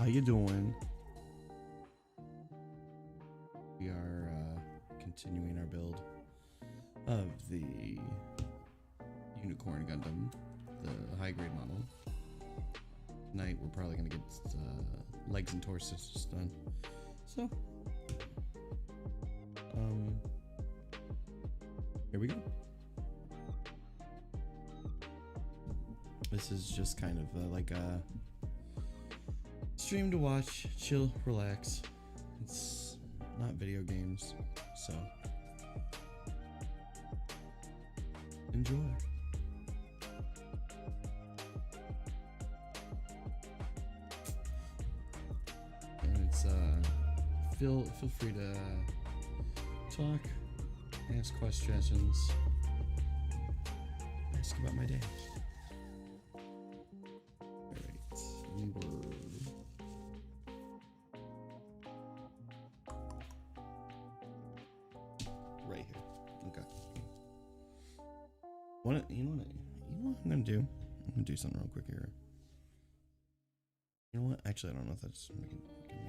How you doing? We are continuing our build of the Unicorn Gundam, the high grade model. Tonight we're probably gonna get legs and torsos done. So, here we go. This is just kind of like a stream to watch, chill, relax. It's not video games, so enjoy. And it's feel free to talk, ask questions, ask about my day. Alright, we were right here. Okay. You know what I'm gonna do? I'm gonna do something real quick here. You know what? Actually, I don't know if that's gonna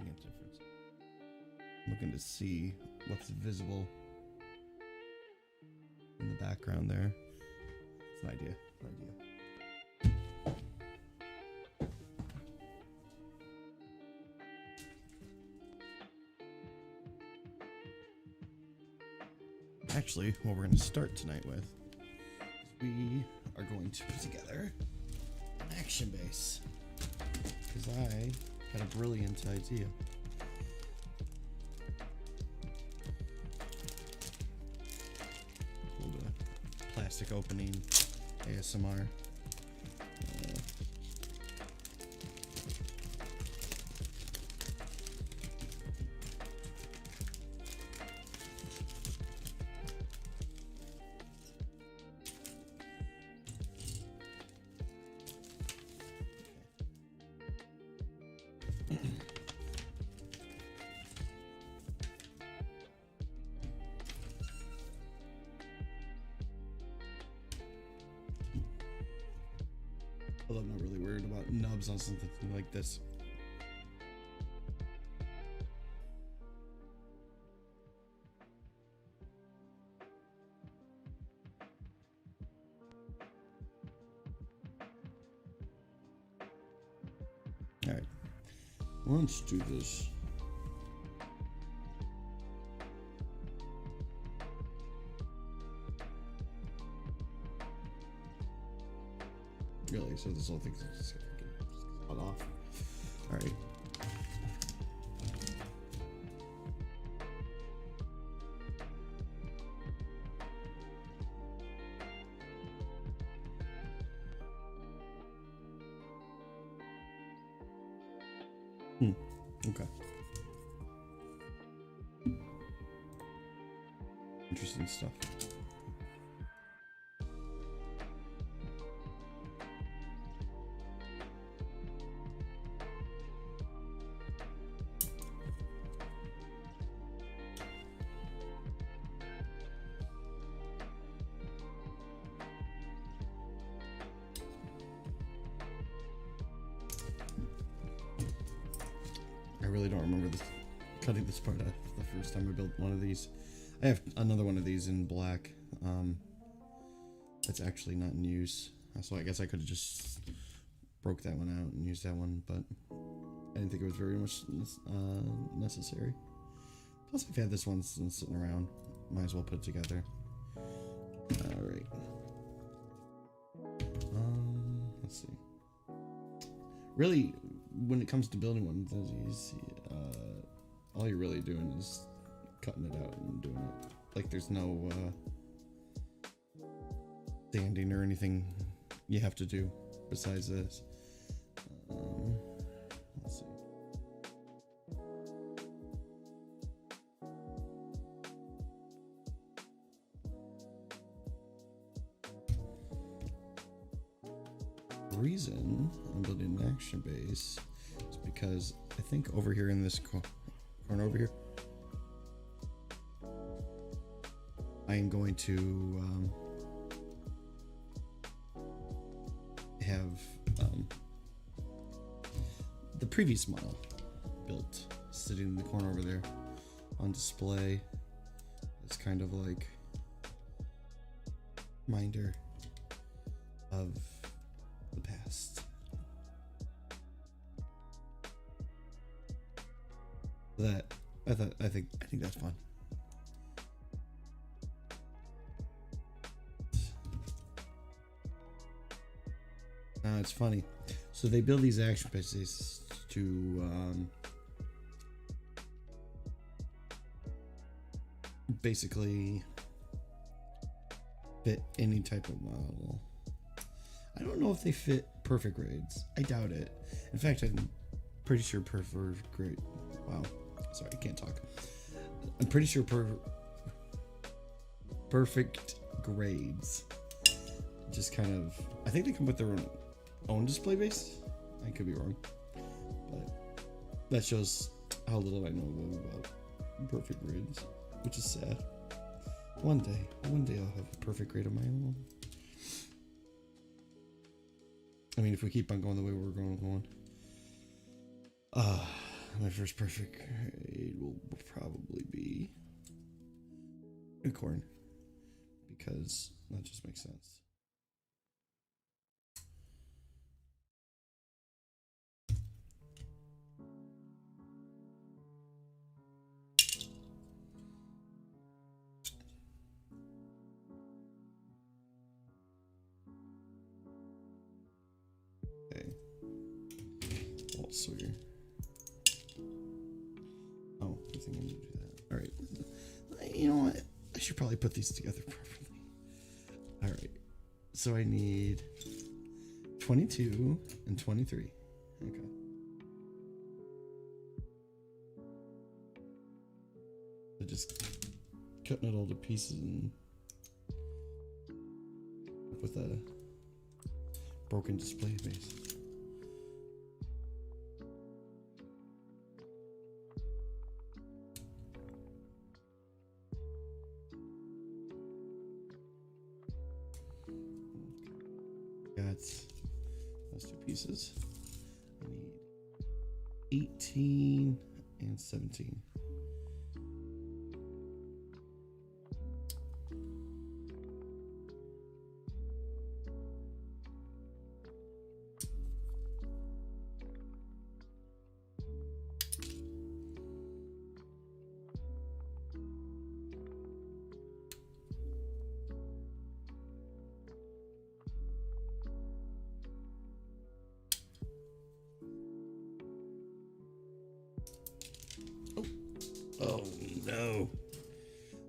make a difference. I'm looking to see what's visible in the background there. It's an idea. Actually, what we're going to start tonight with is we are going to put together an action base, because I had a brilliant idea. Hold a plastic opening ASMR. Although I'm not really worried about nubs on something like this. Alright, let's do this. Really? So this whole thing's just cut off. All right. Okay. Interesting stuff. I really don't remember cutting this part off the first time I built one of these. I have another one of these in black. That's actually not in use. So I guess I could have just broke that one out and used that one, but I didn't think it was very much necessary. Plus, I've had this one sitting around. Might as well put it together. All right. Let's see. Really, when it comes to building one of these, all you're really doing is cutting it out and doing it. Like, there's no sanding or anything you have to do besides this. Let's see. The reason I'm building an action base is because I think over here in this corner over here, I am going to have the previous model built, sitting in the corner over there on display. It's kind of like reminder of the past. That I think that's fun. It's funny. So they build these action pieces to basically fit any type of model. I don't know if they fit perfect grades. I doubt it. In fact, I'm pretty sure perfect grade. Wow. Sorry, I can't talk. I'm pretty sure perfect grades just kind of, I think they come with their own display base. I could be wrong, but that shows how little I know about perfect grades, which is sad. One day I'll have a perfect grade of my own. I mean, if we keep on going the way we're going, my first perfect grade will probably be unicorn, because that just makes sense. Okay. Also here. Oh, I think I need to do that. All right. You know what? I should probably put these together properly. All right. So I need 22 and 23. Okay. So just cutting it all to pieces and up with a broken display base. Got those two pieces. I need 18 and 17. Oh no,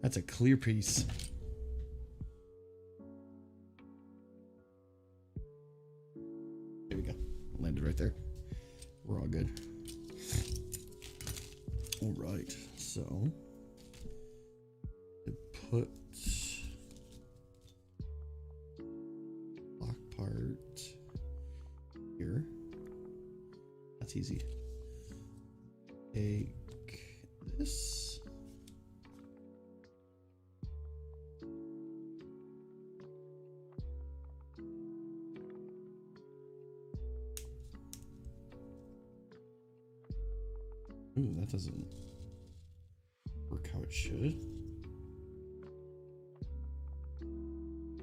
that's a clear piece. There we go. Landed right there. We're all good. All right, so to put lock part here. That's easy. Take this. Ooh, that doesn't work how it should.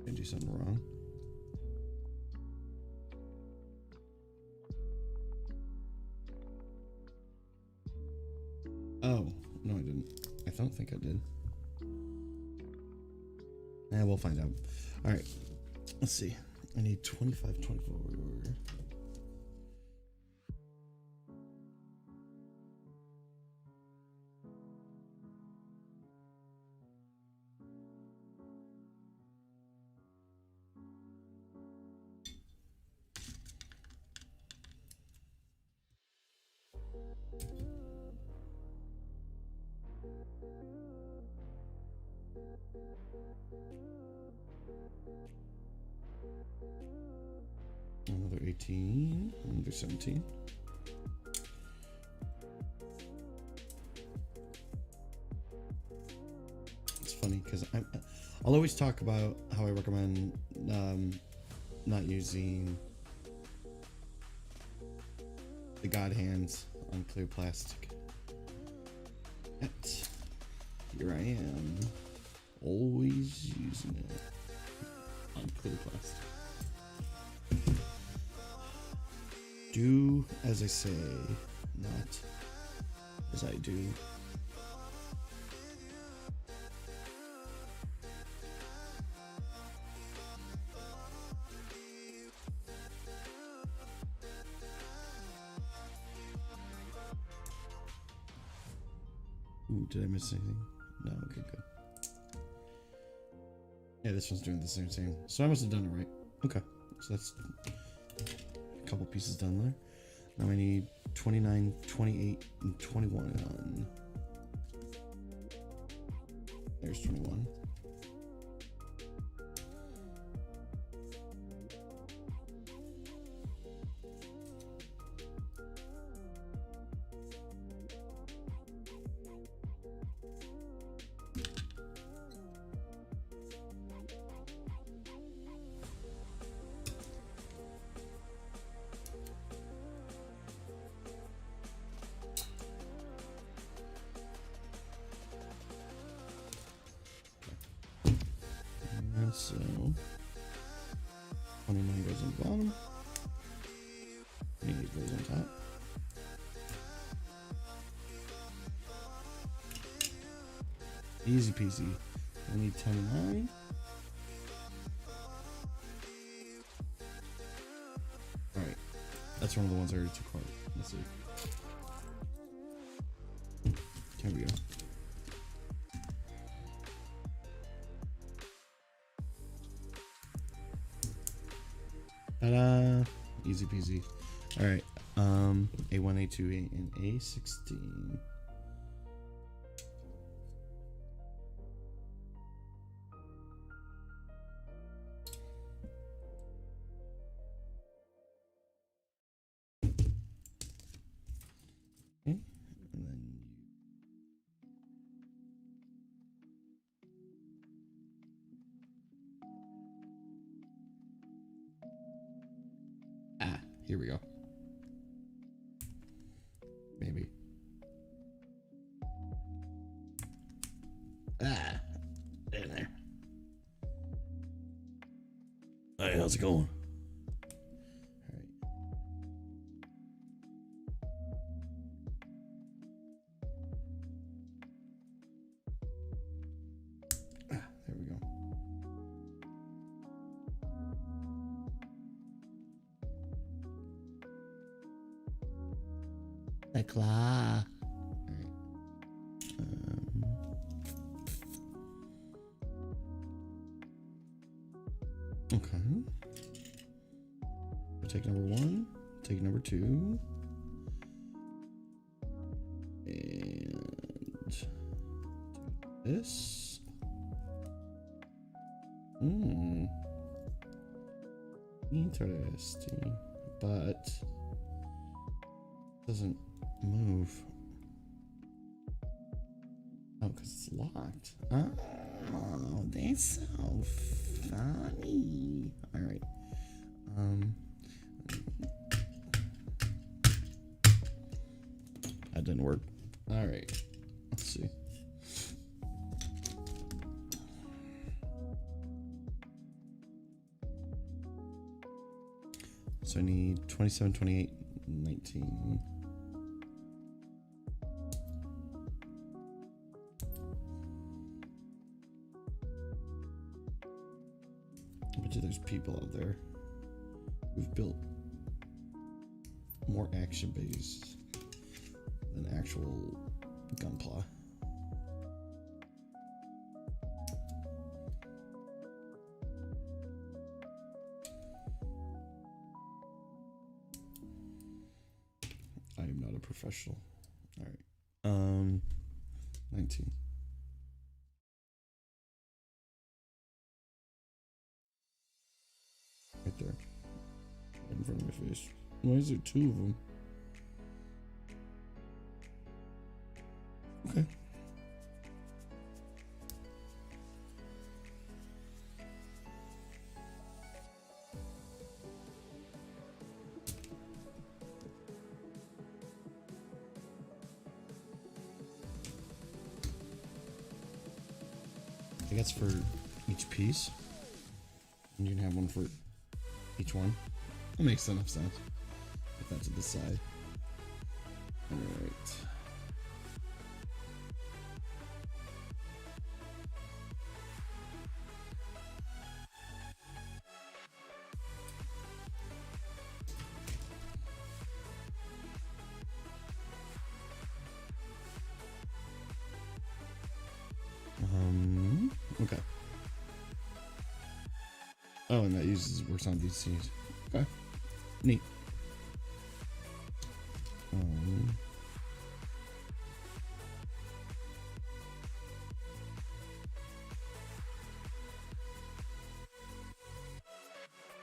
I do something wrong. Oh, no, I didn't. I don't think I did. We'll find out. All right, let's see. I need 25, 24. Another 18, another 17. It's funny because I'll always talk about how I recommend not using the God hands on clear plastic. But here I am, always using it on clear plastic. Do as I say, not as I do. Ooh, did I miss anything? No, okay, good. Yeah, this one's doing the same thing. So I must have done it right. Okay, so that's a couple pieces done there. Now I need 29, 28, and 21. There's 21. So 29 goes on the bottom, 28 goes on top. Easy peasy. I need 29. Alright. That's one of the ones I already took apart. Let's see. There we go. Ta-da! Easy peasy. Alright. A1, A2, and A16. Okay. And then here we go. Maybe. In there. Alright, how's it going? Alright. There we go. The claw. Okay. We'll take number 1, take number 2, and do this. Interesting, but doesn't move. Oh, because it's locked. Oh, that's so funny. All right. That didn't work. All right. Let's see. So I need 27, 28, 19. I bet you there's people out there who've built more action bays than actual gunpla. I am not a professional. All right. 19. Right there. Right in front of my face. Why is there 2 of them? Okay. I guess for each piece. And you can have one for each one. That makes enough sense. Put that to the side. Alright. Okay. Oh, and that works on these seeds. Okay. Neat.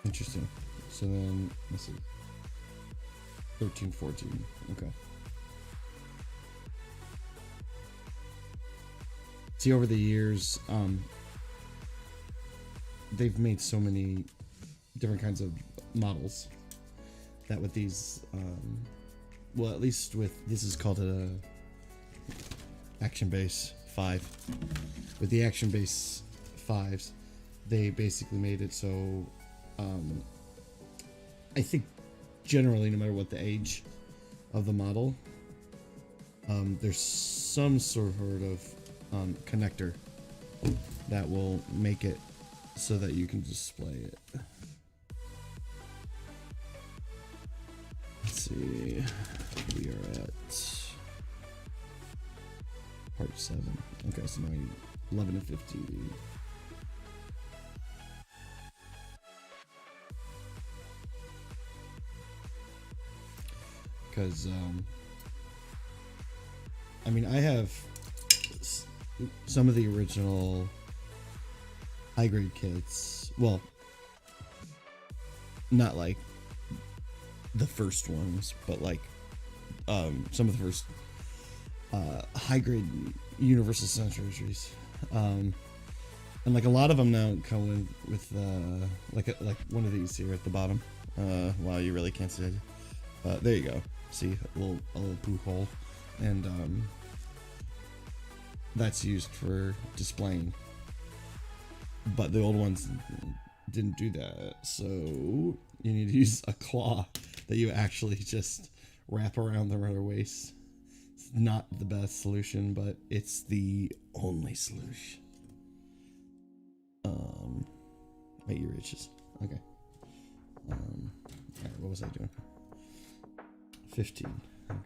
Interesting. So then, let's see. 13, 14. Okay. See, over the years, they've made so many different kinds of models that with these, well, at least with, this is called a Action Base 5. With the Action Base 5s, they basically made it so, I think generally, no matter what the age of the model, there's some sort of connector that will make it so that you can display it. Let's see, we are at part 7. Okay, so now 11 and 50. Because I mean, I have some of the original high grade kits. Well, not like the first ones, but like some of the first high grade Universal Centuries. And like a lot of them now come with like one of these here at the bottom. Wow, you really can't see it. There you go. See, a little poo hole, and that's used for displaying. But the old ones didn't do that, so you need to use a claw that you actually just wrap around the rudder waist. It's not the best solution, but it's the only solution. My ear itches. Okay. Alright, what was I doing? 15. Okay.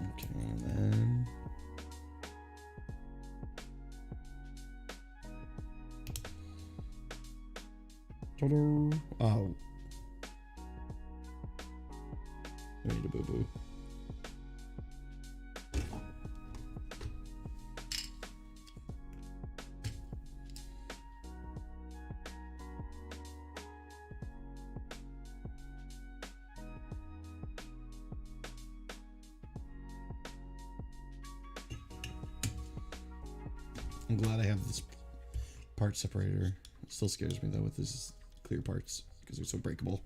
Okay, and then ta-da! Oh. I made a boo-boo. I'm glad I have this part separator. It still scares me though with this clear parts because they're so breakable.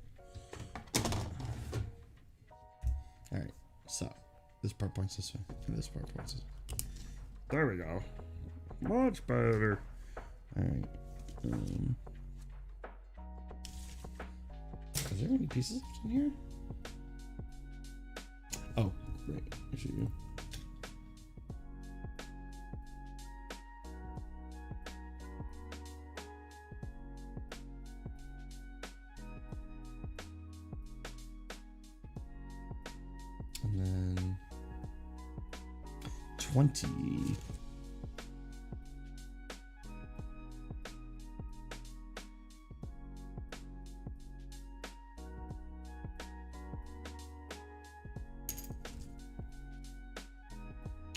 Alright, so this part points this way, and this part points this way. There we go. Much better. Alright. Is there any pieces in here? Oh, right. I should go. And then 20.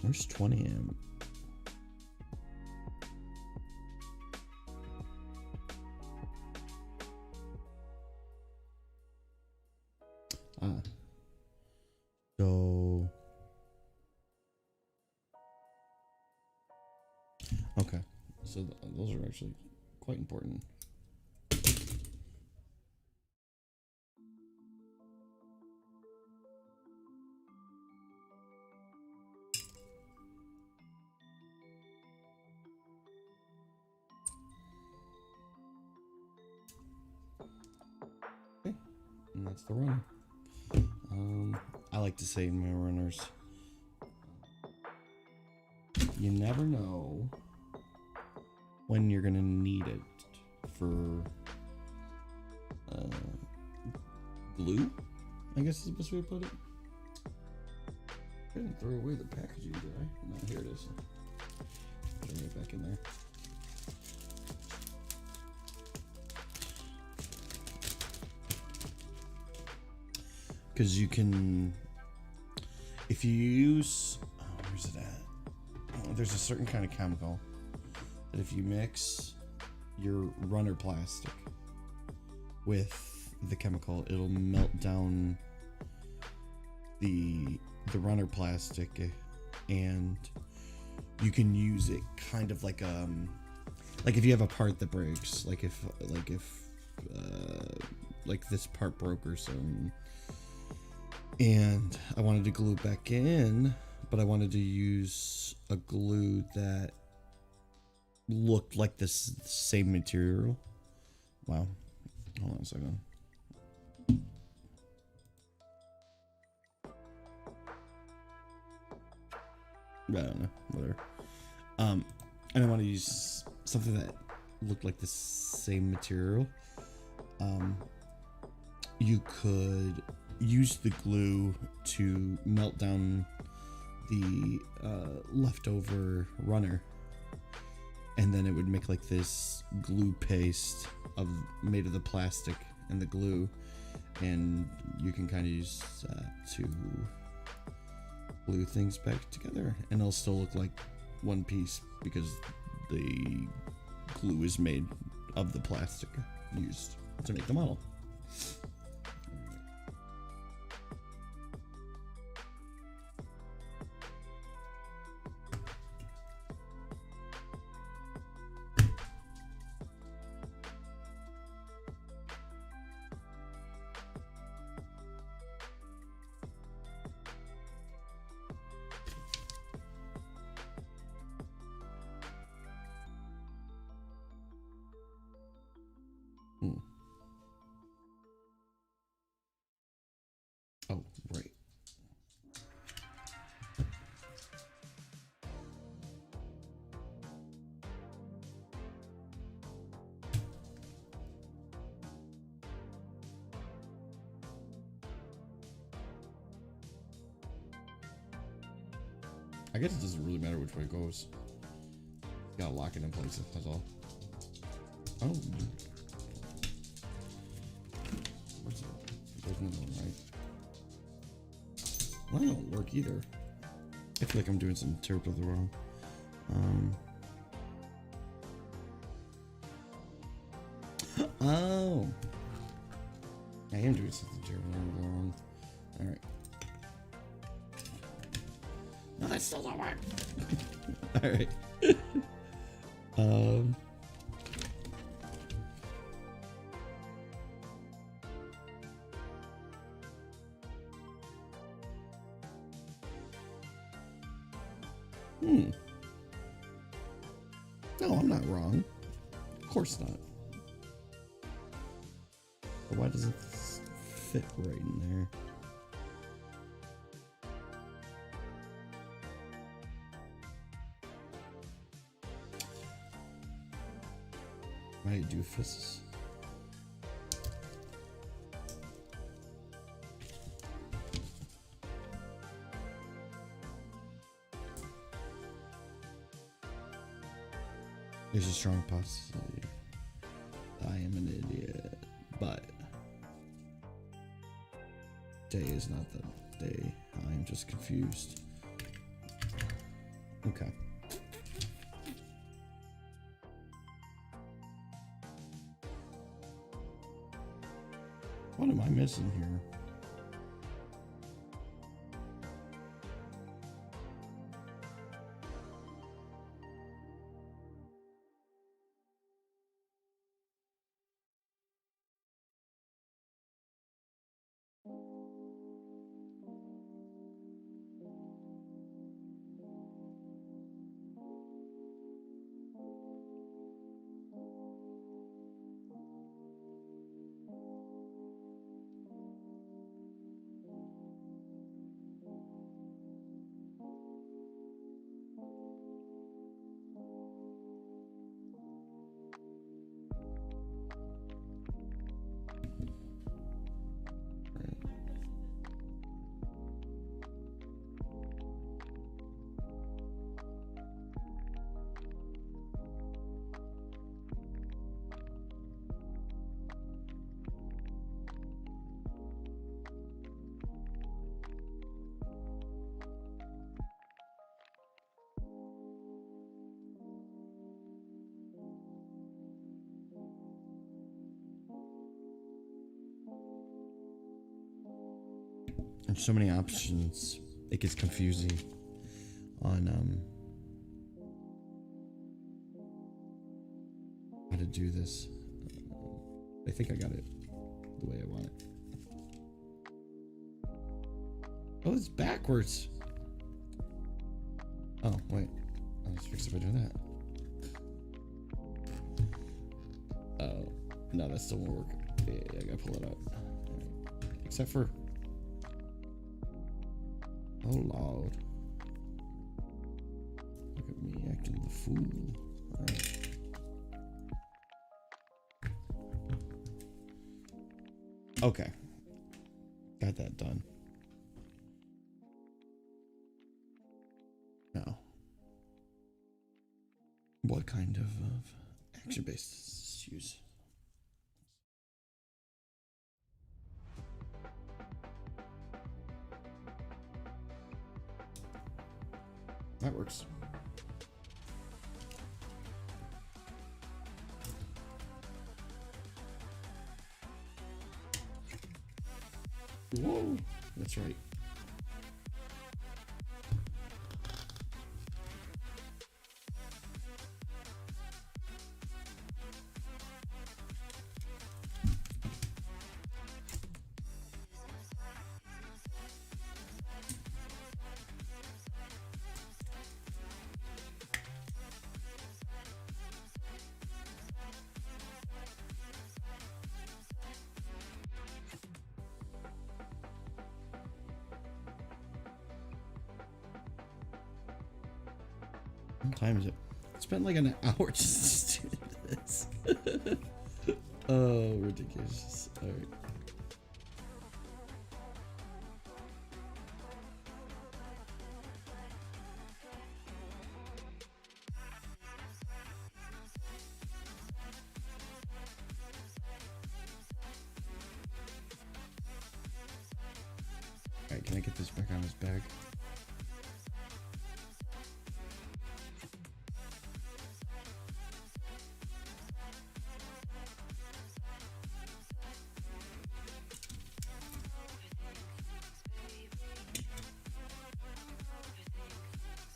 Where's 20 amp? So okay, so those are actually quite important. that's the runner. I like to say in my runners, you never know when you're gonna need it for glue, I guess is the best way to put it. I didn't throw away the packaging, did I? No, here it is. Put it back in there. Because you can, if you use, where's it at? There's a certain kind of chemical that if you mix your runner plastic with the chemical, it'll melt down the runner plastic, and you can use it kind of like if you have a part that breaks, like if this part broke or something, and I wanted to glue it back in, but I wanted to use a glue that looked like this same material. Wow. Hold on a second. I don't know. Whatever. And I want to use something that looked like the same material. You could use the glue to melt down the leftover runner, and then it would make like this glue paste made of the plastic and the glue, and you can kind of use that to glue things back together, and it'll still look like one piece because the glue is made of the plastic used to make the model. Oh, right. I guess it doesn't really matter which way it goes. You gotta lock it in place, that's all. Oh. What's it? There's no one, right? Well, that don't work either. I feel like I'm doing something terribly wrong. Oh. I am doing something terribly wrong. Alright. No, that still don't work. Alright. No, I'm not wrong. Of course not. But why does it fit right in there? My doofus. There's a strong possibility I am an idiot, but day is not the day. I am just confused. Okay. What am I missing here? There's so many options. It gets confusing on how to do this. I think I got it the way I want it. Oh, it's backwards. Oh, wait. I'll just fix it by doing that. Oh, no, that still won't work. Yeah, I gotta pull it out. Right. Except for... Oh, Lord. Look at me acting the fool. All right. Okay. Got that done. Now, what kind of action-based use? That works. Whoa, that's right. What time is it? I spent like an hour just doing this. Oh, ridiculous. All right. All right, can I get this back on his bag?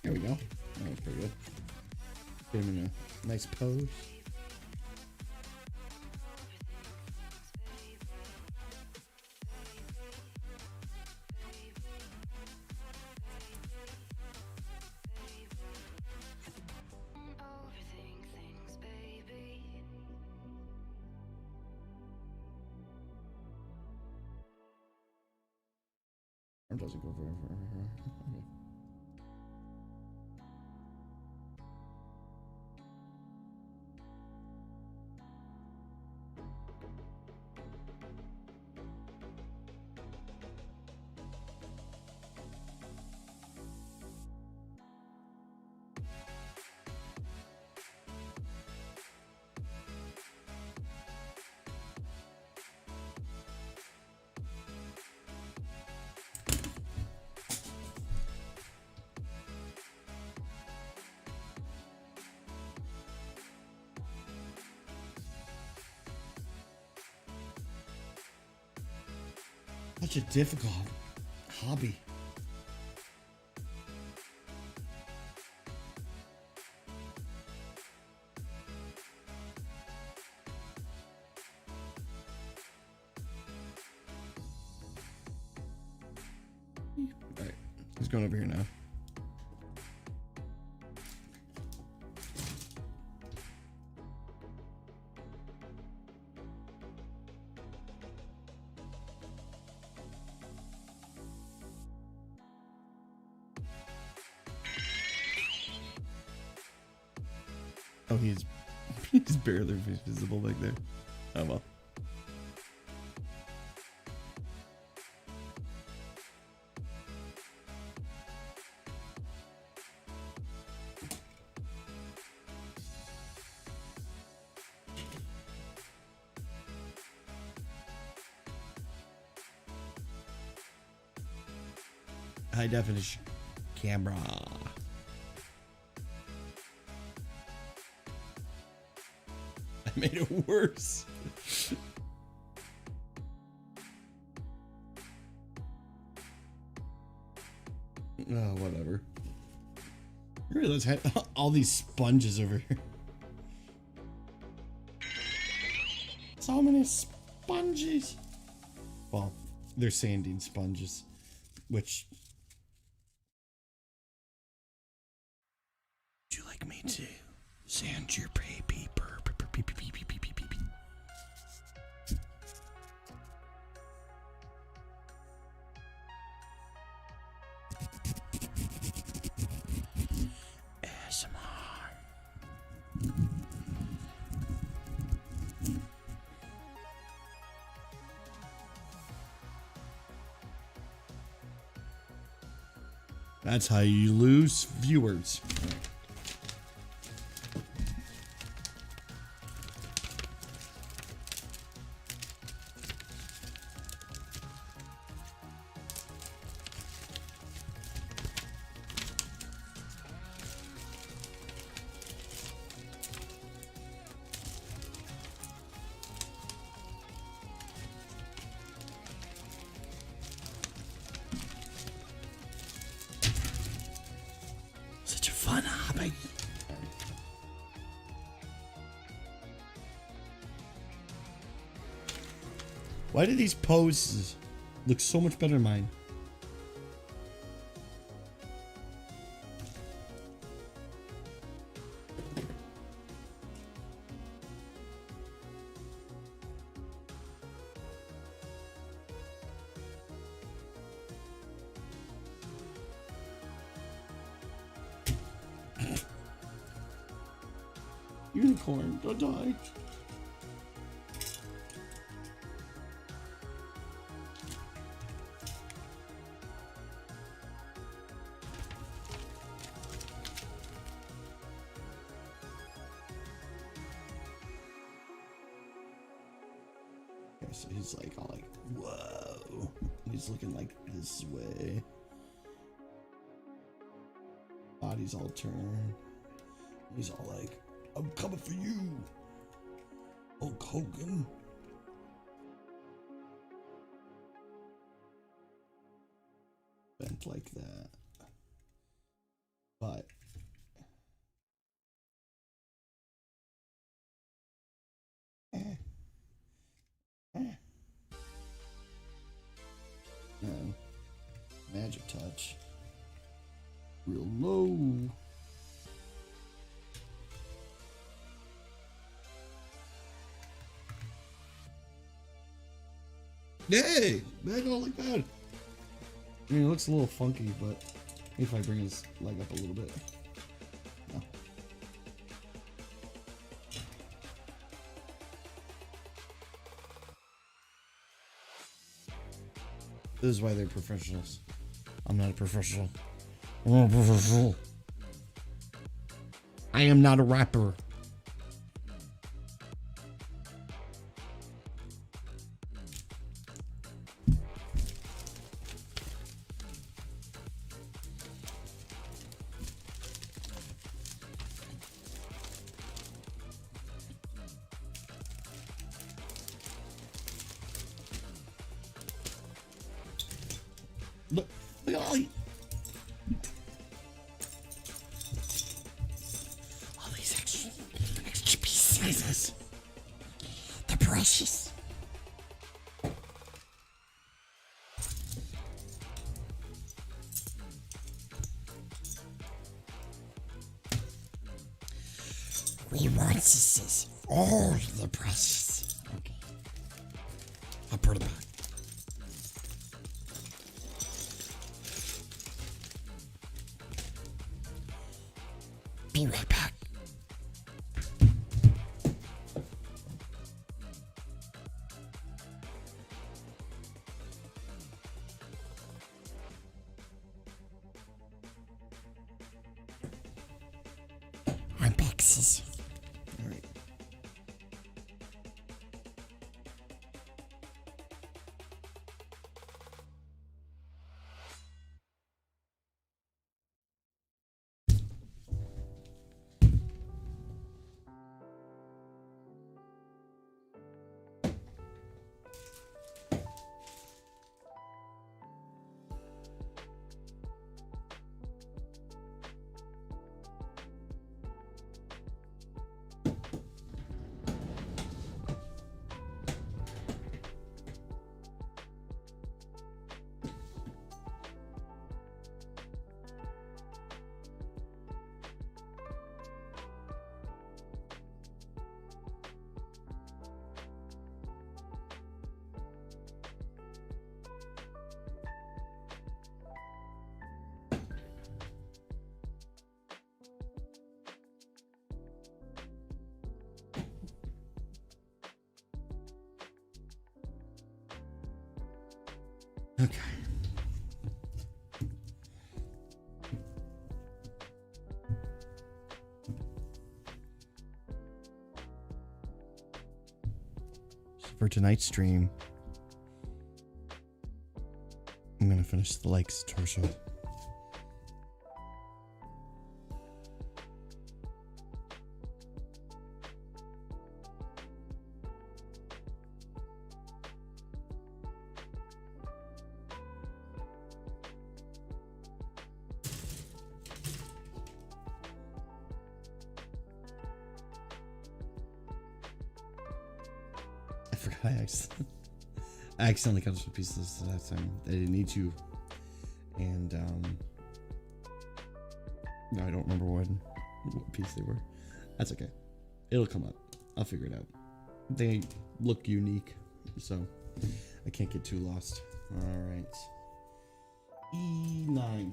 There we go. That was pretty good. Put him in a nice pose. Or does it go forever? Okay. Such a difficult hobby. All right, he's going over here now. Oh, he's barely visible back there. Oh well. High definition camera. I made it worse. Oh, whatever. I realize I had all these sponges over here. So many sponges. Well, they're sanding sponges, which... Would you like me to sand your baby? ASMR. That's how you lose viewers. Such a fun hobby. Why do these poses look so much better than mine? Unicorn, don't die. Okay, so he's like all like, whoa. He's looking like this way. Body's all turned. He's all like, I'm coming for you, Hulk Hogan. Bent like that. But no. Magic touch. Real low. Yay! Back all like that. I mean, it looks a little funky, but if I bring his leg up a little bit. No. This is why they're professionals. I'm not a professional. I'm not a professional. I am not a rapper. Look at all these extra pieces. They're precious. We want this. All the precious. Okay. I'll put it back. Be right back. I'm back, sis. All right. Okay. For tonight's stream, I'm gonna finish the Lake's torso. I forgot I accidentally cut some pieces that time. I didn't need to. And no, I don't remember what piece they were. That's okay. It'll come up. I'll figure it out. They look unique, so I can't get too lost. Alright. E9.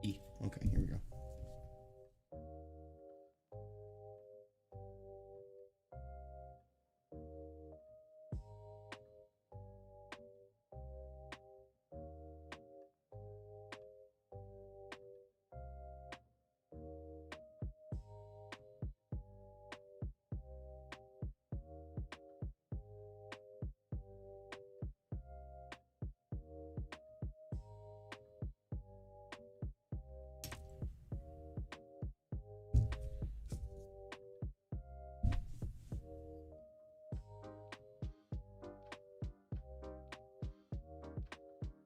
E. Okay, here we go.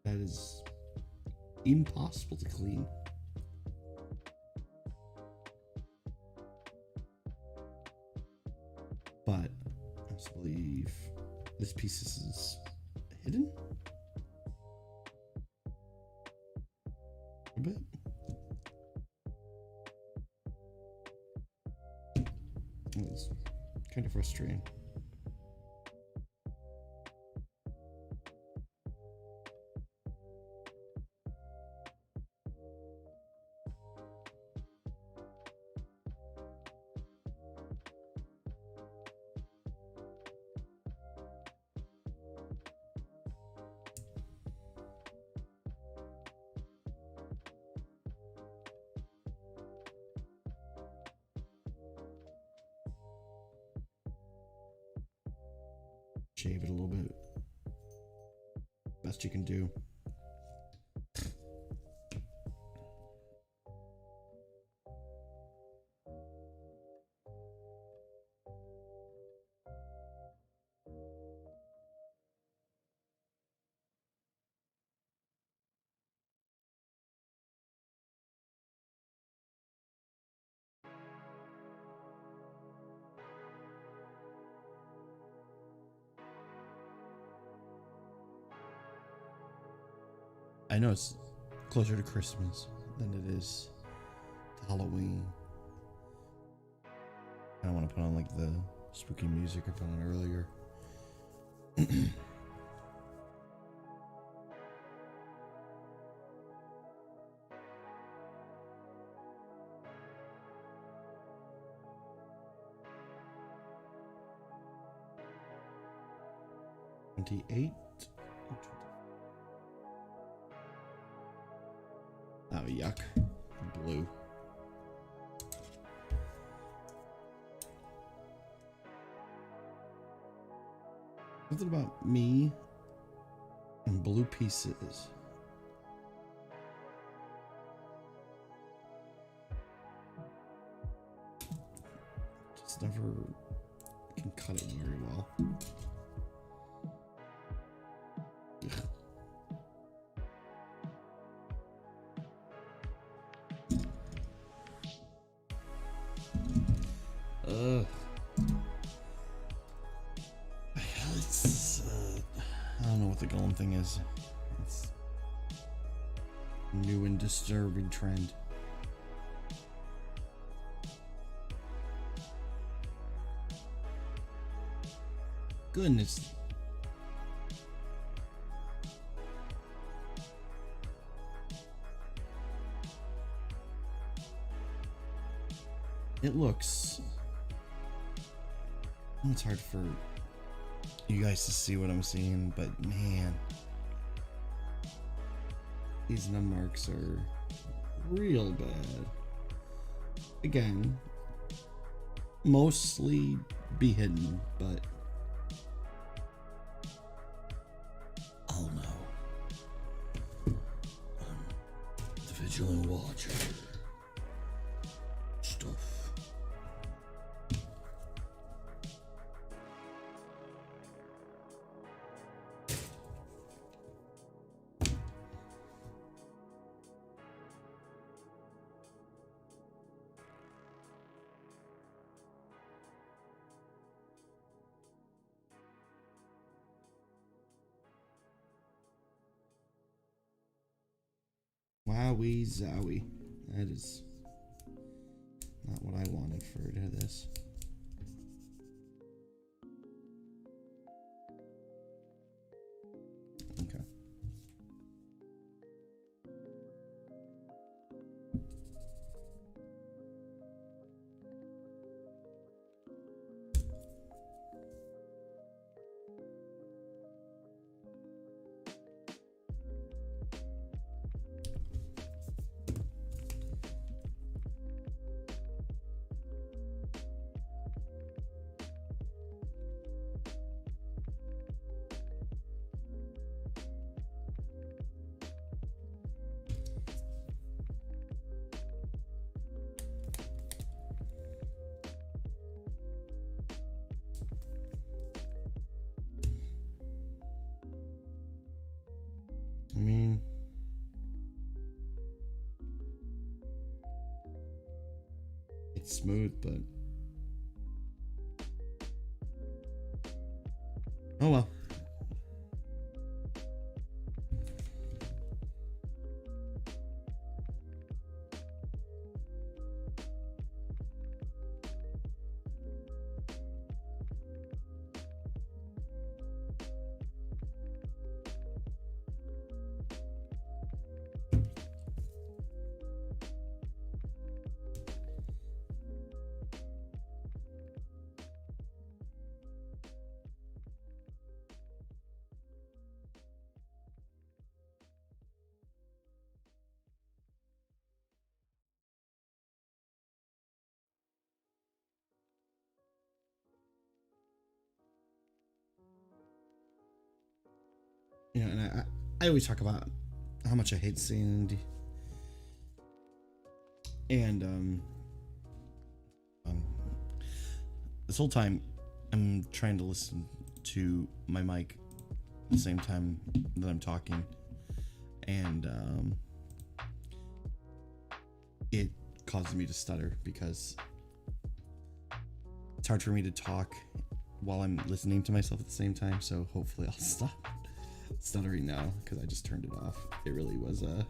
That is impossible to clean. But I also believe this piece is hidden a bit. It's kind of frustrating. Shave it a little bit. Best you can do. I know it's closer to Christmas than it is to Halloween. I don't want to put on like the spooky music I put on earlier. $28. Oh, yuck. Blue. Something about me and blue pieces. Just never can cut it very well. I don't know what the golem thing is. It's a new and disturbing trend. Goodness. it looks... It's hard for you guys to see what I'm seeing, but man, these num marks are real bad. Again, mostly be hidden, but oh no, the vigilant watcher stuff. Wowie zowie. That is not what I wanted for this. Okay. I mean, it's smooth, but oh well. You know, and I always talk about how much I hate sand, and this whole time I'm trying to listen to my mic at the same time that I'm talking, and it causes me to stutter because it's hard for me to talk while I'm listening to myself at the same time. So hopefully I'll stop stuttering now because I just turned it off. It really was kind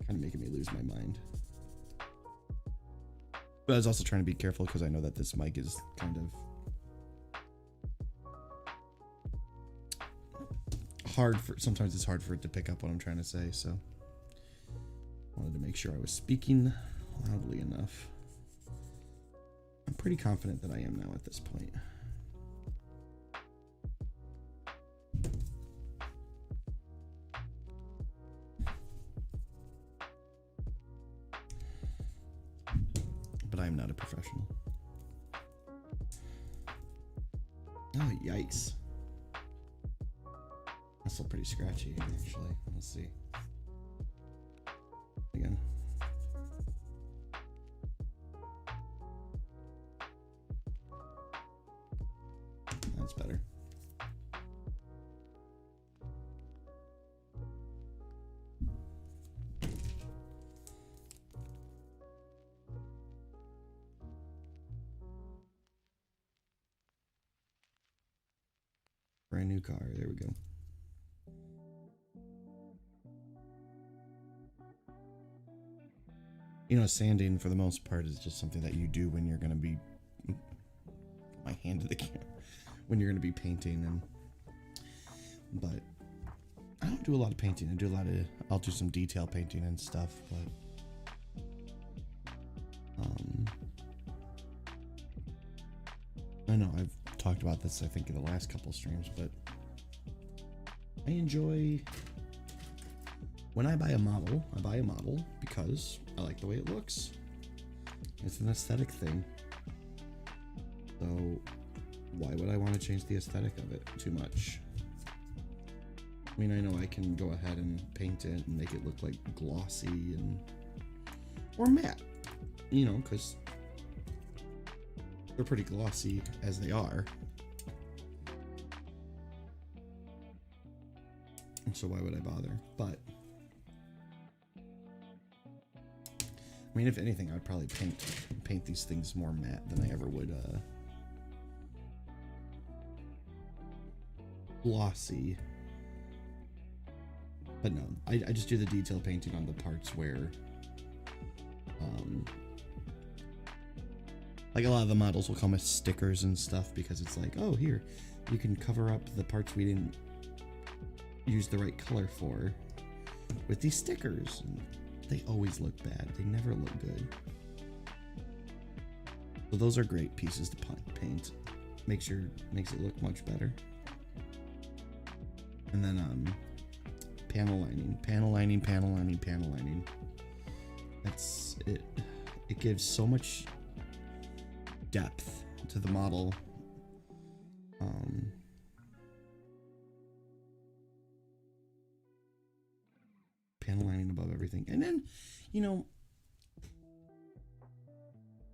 of making me lose my mind. But I was also trying to be careful because I know that this mic is kind of hard for, sometimes it's hard for it to pick up what I'm trying to say, so I wanted to make sure I was speaking loudly enough. I'm pretty confident that I am now at this point. But I'm not a professional. Oh, yikes. That's still pretty scratchy, actually. Let's see. Again. That's better. Brand new car. There we go. You know, sanding for the most part is just something that you do when you're going to be, put my hand to the camera, when you're going to be painting. And but I don't do a lot of painting. I do a lot of, I'll do some detail painting and stuff, but I know I've talked about this, I think, in the last couple streams, but I enjoy when I buy a model because I like the way it looks. It's an aesthetic thing. So why would I want to change the aesthetic of it too much? I mean, I know I can go ahead and paint it and make it look like glossy or matte, you know, because they're pretty glossy as they are. So why would I bother? But I mean, if anything, I'd probably paint these things more matte than I ever would glossy. But no, I just do the detail painting on the parts where like a lot of the models will come with stickers and stuff, because it's like, oh, here, you can cover up the parts we didn't use the right color for with these stickers. And they always look bad. They never look good. So those are great pieces to paint. Makes it look much better. And then panel lining. That's it. It gives so much depth to the model. Panel lining above everything. And then, you know,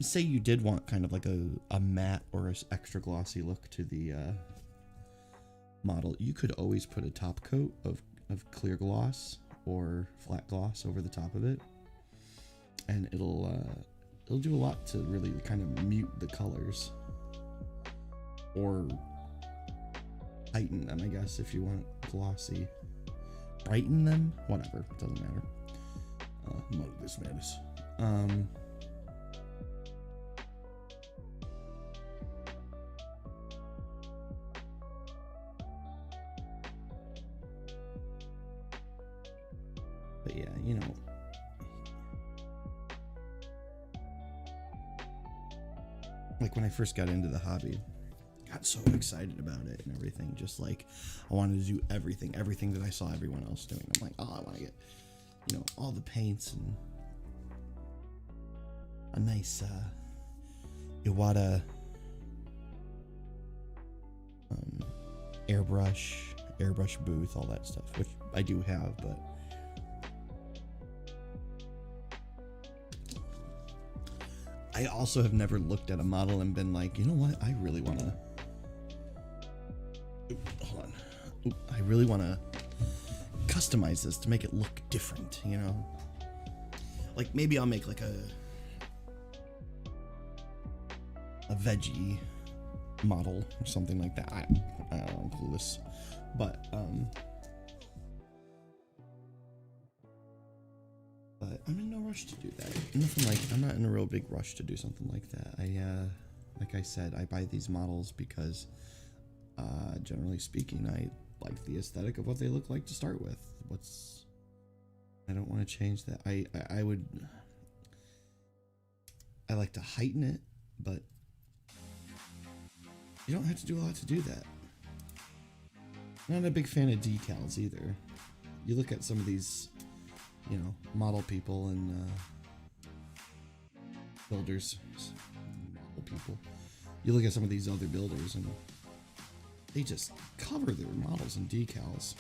say you did want kind of like a matte or an extra glossy look to the model, you could always put a top coat of clear gloss or flat gloss over the top of it, and it'll do a lot to really kind of mute the colors or heighten them, I guess, if you want glossy. Brighten them, whatever, it doesn't matter. None of this matters. But yeah, you know, like when I first got into the hobby, I got so excited about it and everything. Just like I wanted to do everything that I saw everyone else doing. I'm like, oh, I want to get, you know, all the paints and a nice Iwata airbrush booth, all that stuff, which I do have, but I also have never looked at a model and been like, you know what, I really want to, hold on, I really want to customize this to make it look different, you know? Like maybe I'll make like a veggie model or something like that. I don't know, I'm clueless. But I'm in no rush to do that. I'm not in a real big rush to do something like that. Like I said, I buy these models because generally speaking, I like the aesthetic of what they look like to start with. I don't want to change that. I like to heighten it, but you don't have to do a lot to do that. I'm not a big fan of decals either. You look at some of these, you know, model people and builders. Model people. You look at some of these other builders and they just cover their models in decals.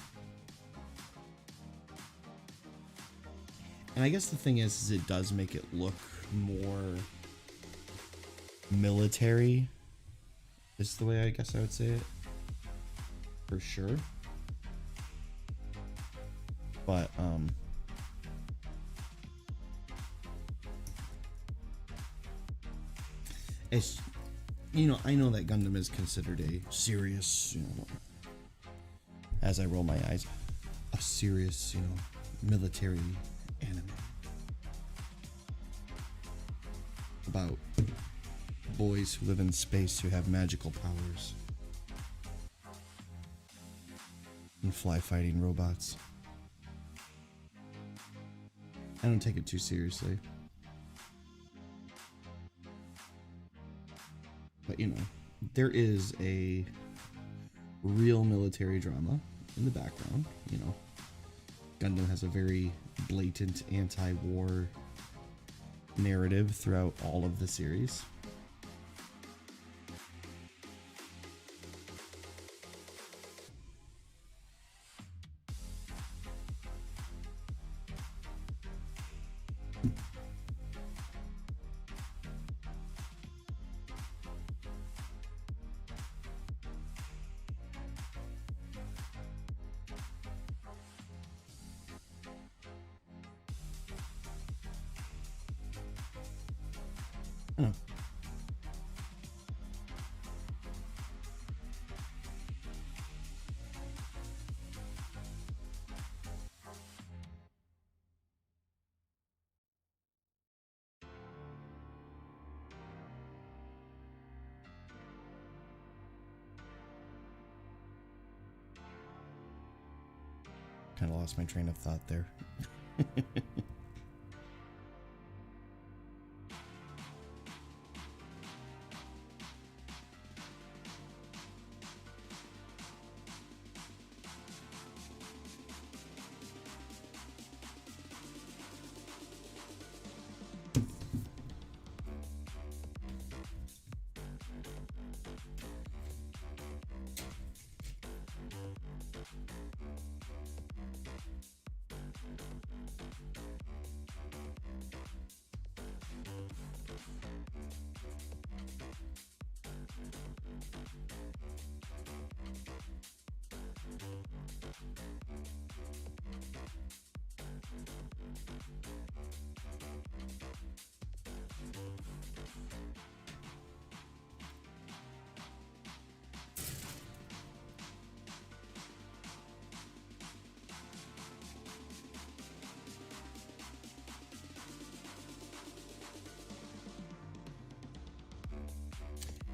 And I guess the thing is it does make it look more military. Is the way I guess I would say it. For sure. But it's, you know, I know that Gundam is considered a serious, you know, as I roll my eyes, a serious, you know, military anime about boys who live in space who have magical powers and fly fighting robots. I don't take it too seriously. But you know, there is a real military drama in the background. You know, Gundam has a very blatant anti-war narrative throughout all of the series. Huh. Kind of lost my train of thought there.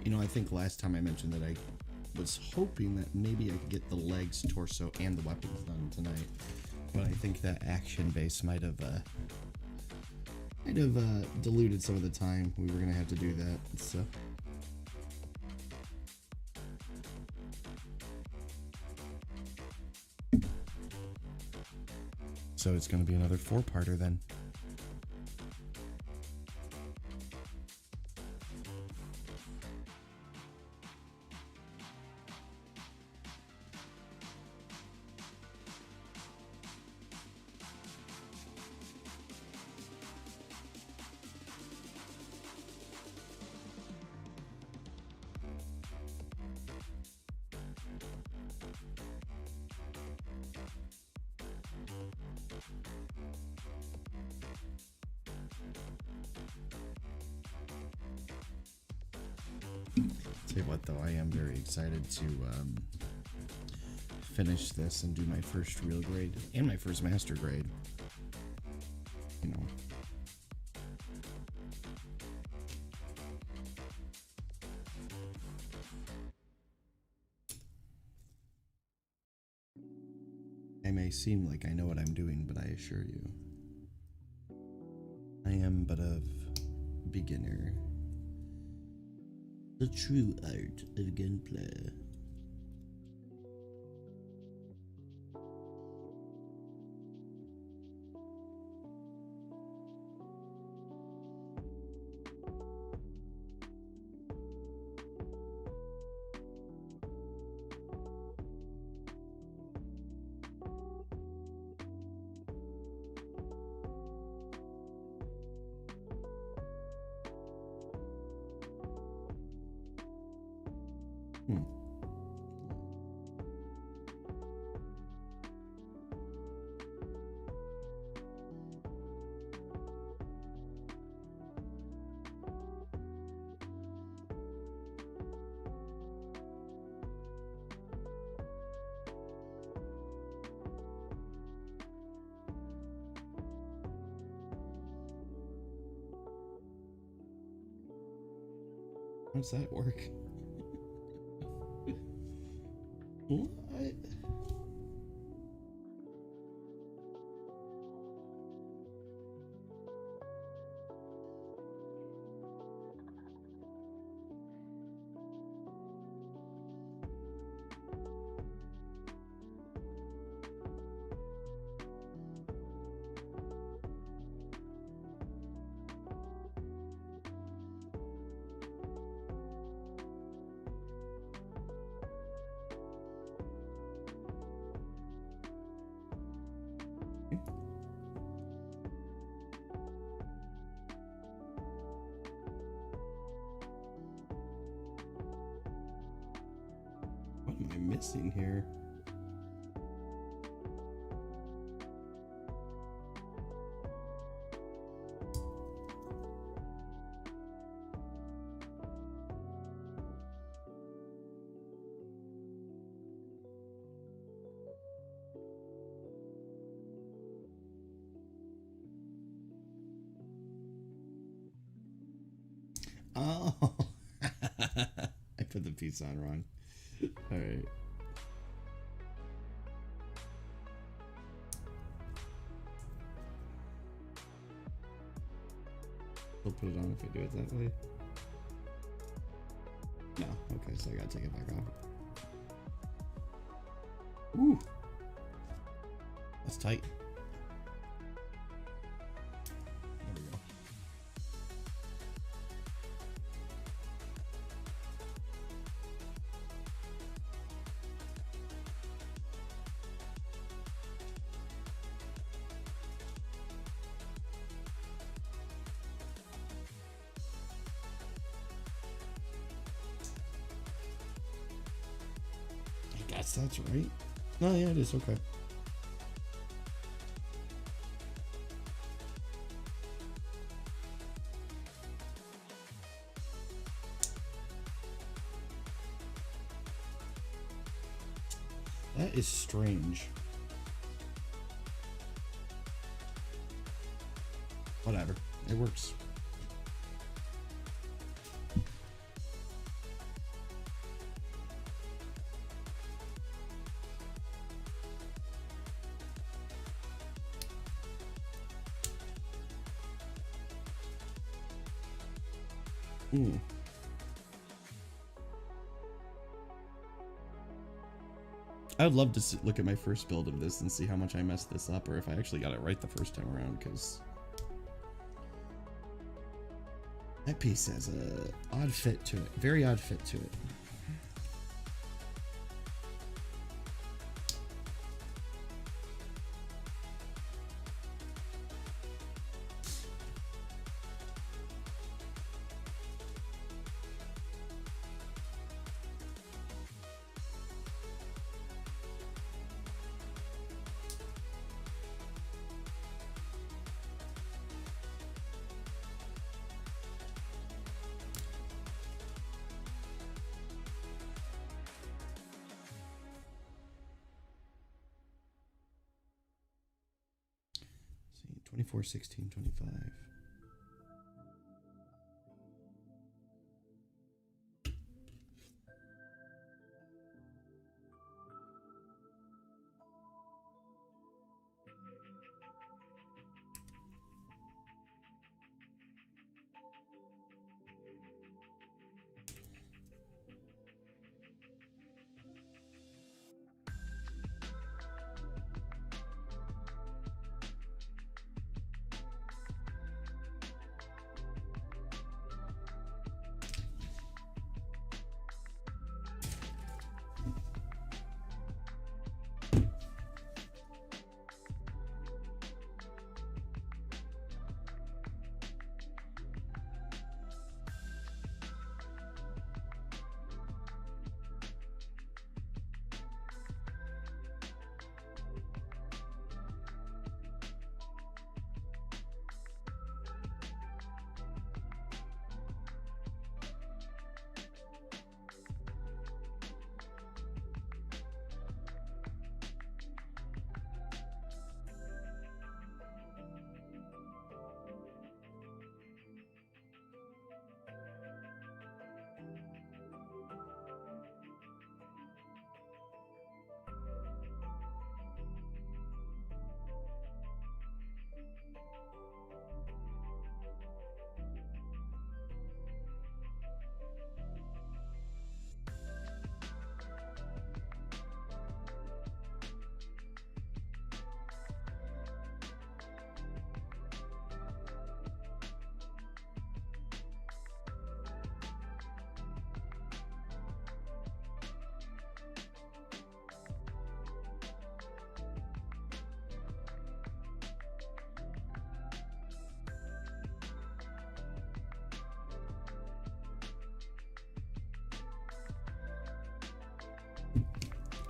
You know, I think last time I mentioned that I was hoping that maybe I could get the legs, torso, and the weapons done tonight, but I think that action base might have diluted some of the time we were gonna have to do that. So it's gonna be another 4-parter then. Tell you what, though, I am very excited to finish this and do my first real grade and my first master grade. You know. I may seem like I know what I'm doing, but I assure you, I am but a beginner. The true art of gunplay. How does that work? What? missing here? Oh, I put the piece on wrong. All right. We'll put it on if I do it that way. No, okay, so I gotta take it back off. Ooh, that's tight. There we go. I guess that's right. No, yeah, it is okay. That is strange. Whatever. It works. I would love to look at my first build of this and see how much I messed this up, or if I actually got it right the first time around, because that piece has a odd fit to it. Very odd fit to it. See, 24, 16, 25.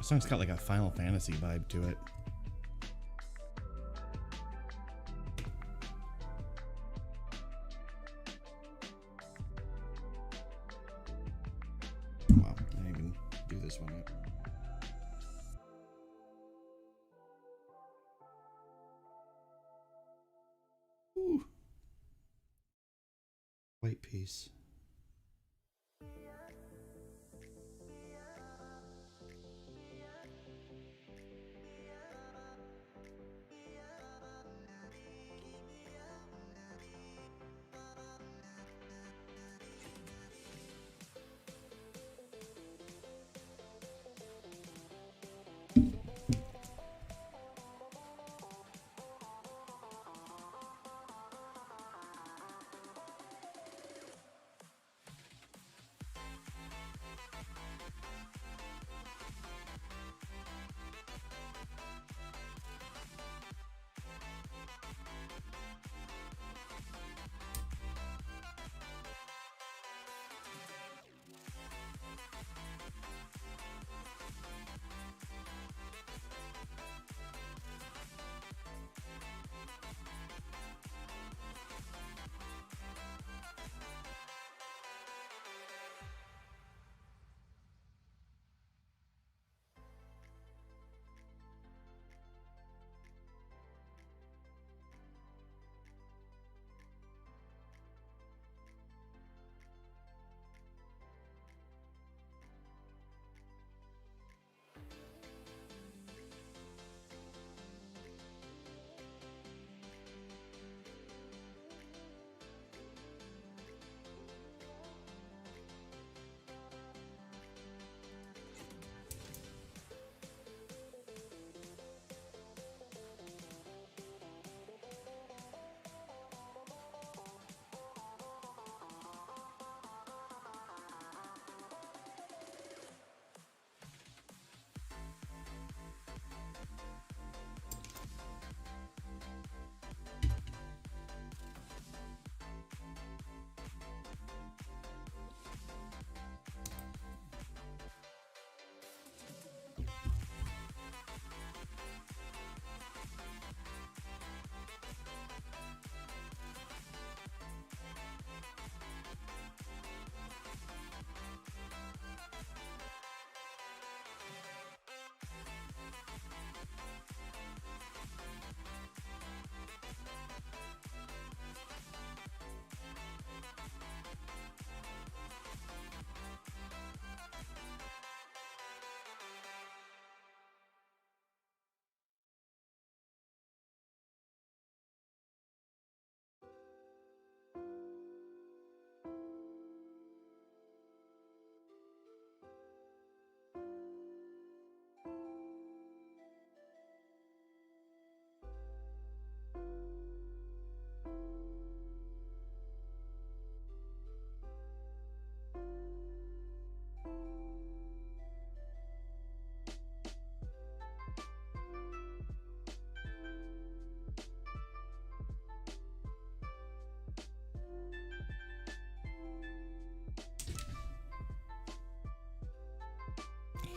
song's got like a Final Fantasy vibe to it. Wow, I didn't even do this one yet. Ooh. White piece.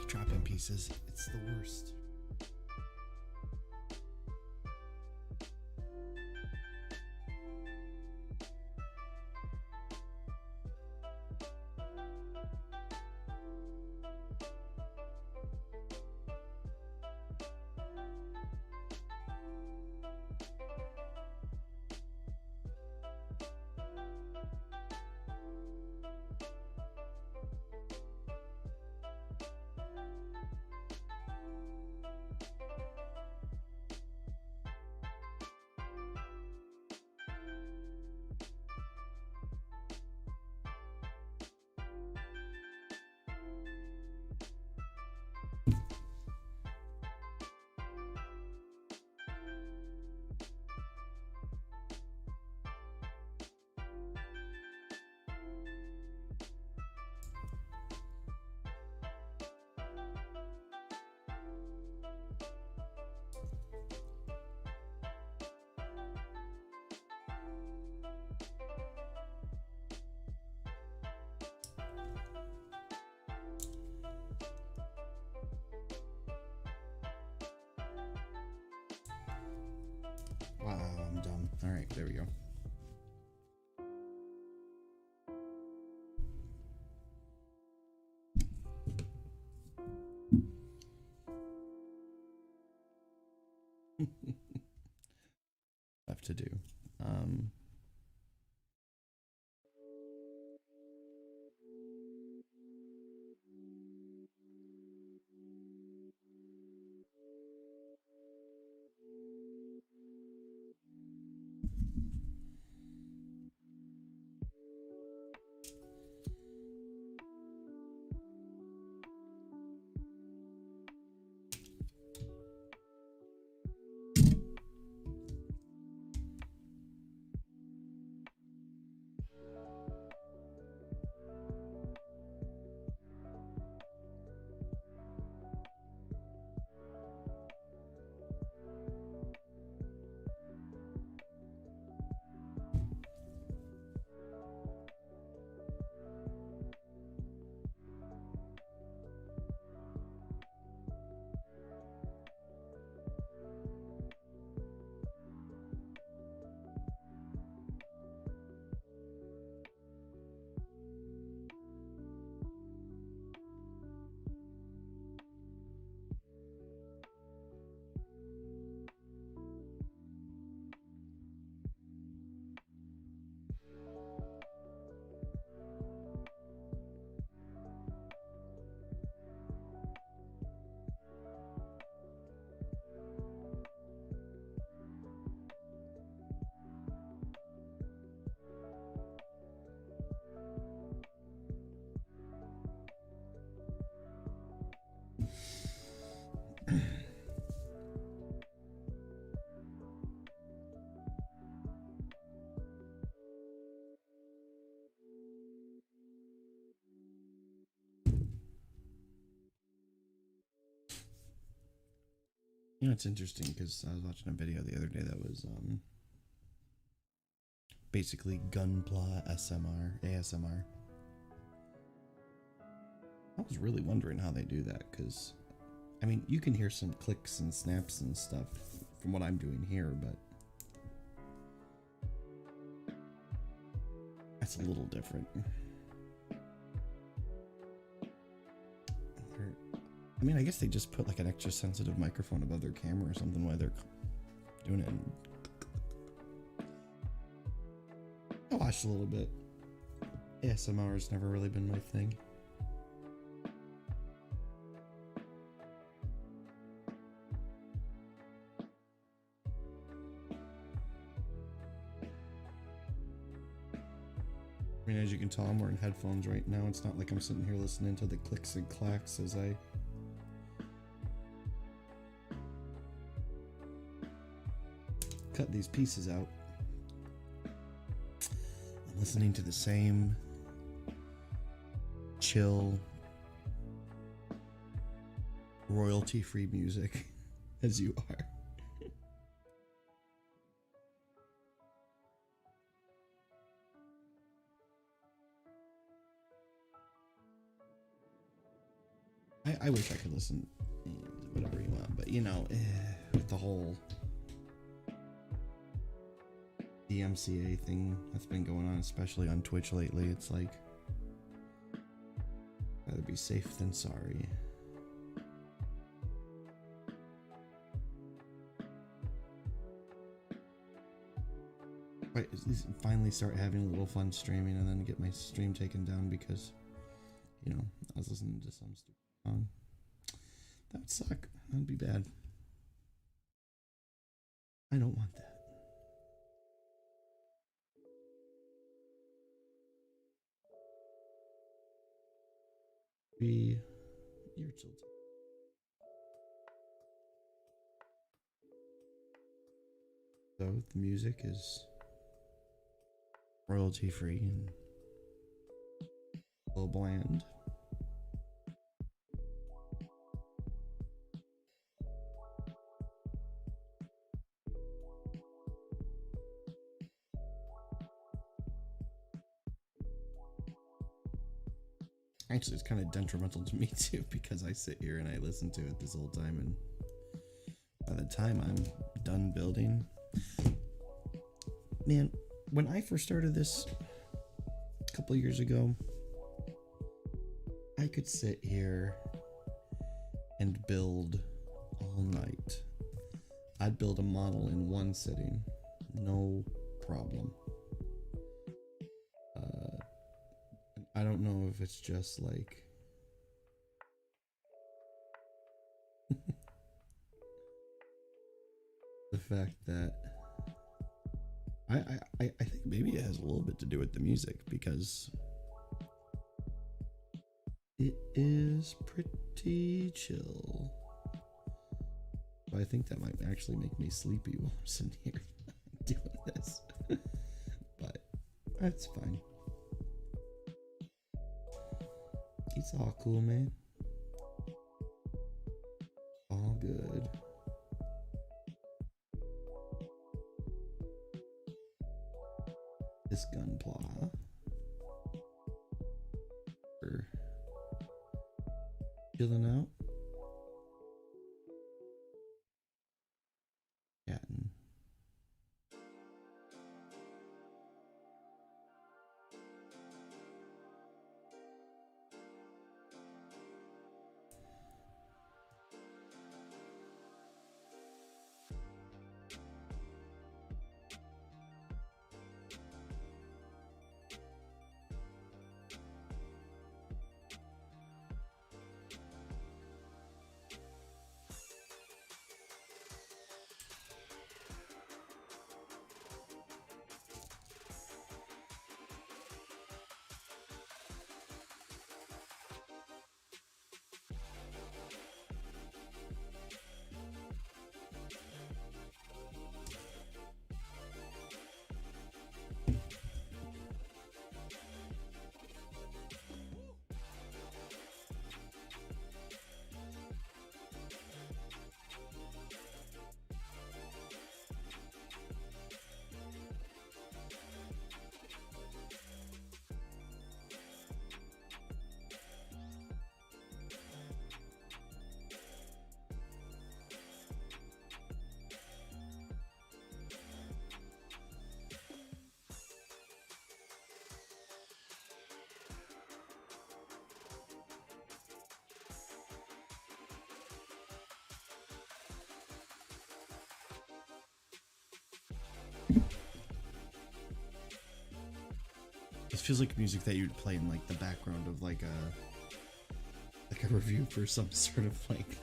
Dropping pieces. It's the worst. There we go. Left to do. You know, it's interesting because I was watching a video the other day that was basically Gunpla ASMR. I was really wondering how they do that because, I mean, you can hear some clicks and snaps and stuff from what I'm doing here, but that's a little different. I mean, I guess they just put like an extra sensitive microphone above their camera or something while they're doing it. I watched a little bit. ASMR has never really been my thing. I mean, as you can tell, I'm wearing headphones right now. It's not like I'm sitting here listening to the clicks and clacks as I cut these pieces out. I'm listening to the same chill, royalty-free music as you are. I wish I could listen to whatever you want, but you know, with the whole DMCA thing that's been going on, especially on Twitch lately, it's like, rather be safe than sorry. Right, finally start having a little fun streaming and then get my stream taken down because, you know, I was listening to some stupid song. That would suck. That'd be bad. I don't want that. Be your children. So the music is royalty free and a little bland. Actually, it's kind of detrimental to me too because I sit here and I listen to it this whole time, and by the time I'm done building, Man, when I first started this a couple of years ago, I could sit here and build all night. I'd build a model in one sitting, no problem. I don't know if it's just like the fact that I think maybe it has a little bit to do with the music, because it is pretty chill. I think that might actually make me sleepy while I'm sitting here doing this. But that's fine. It's all cool, man. All good. This gunpla. We're chilling out. Chatting. It feels like music that you'd play in like the background of like a review for some sort of like.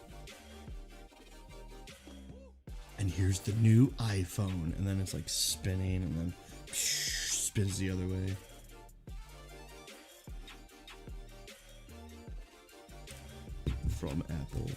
And here's the new iPhone, and then it's like spinning, and then spins the other way. From Apple.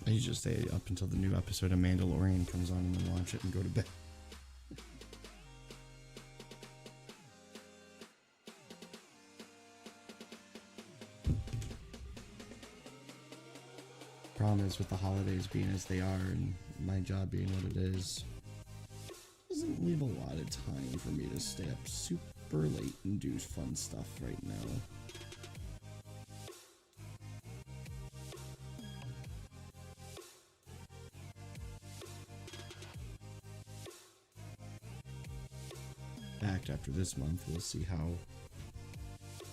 I usually stay up until the new episode of Mandalorian comes on and then watch it and go to bed. problem is with the holidays being as they are and my job being what it is, doesn't leave a lot of time for me to stay up super late and do fun stuff right now. In fact, after this month, we'll see how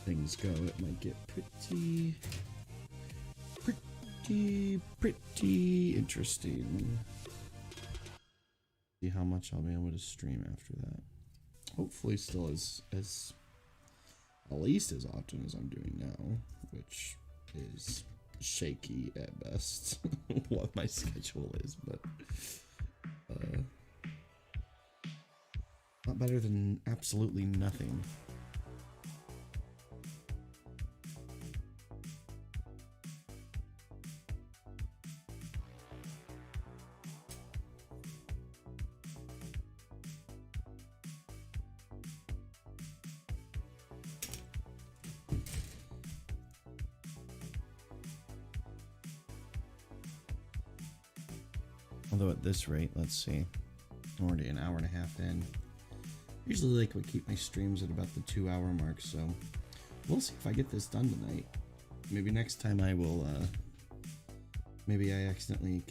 things go. It might get pretty interesting. See how much I'll be able to stream after that. Hopefully still as at least as often as I'm doing now, which is shaky at best what my schedule is, but not better than absolutely nothing. Although at this rate, let's see, I'm already an hour and a half in. Usually like to keep my streams at about the 2-hour mark, so we'll see if I get this done tonight. Maybe next time I will, maybe I accidentally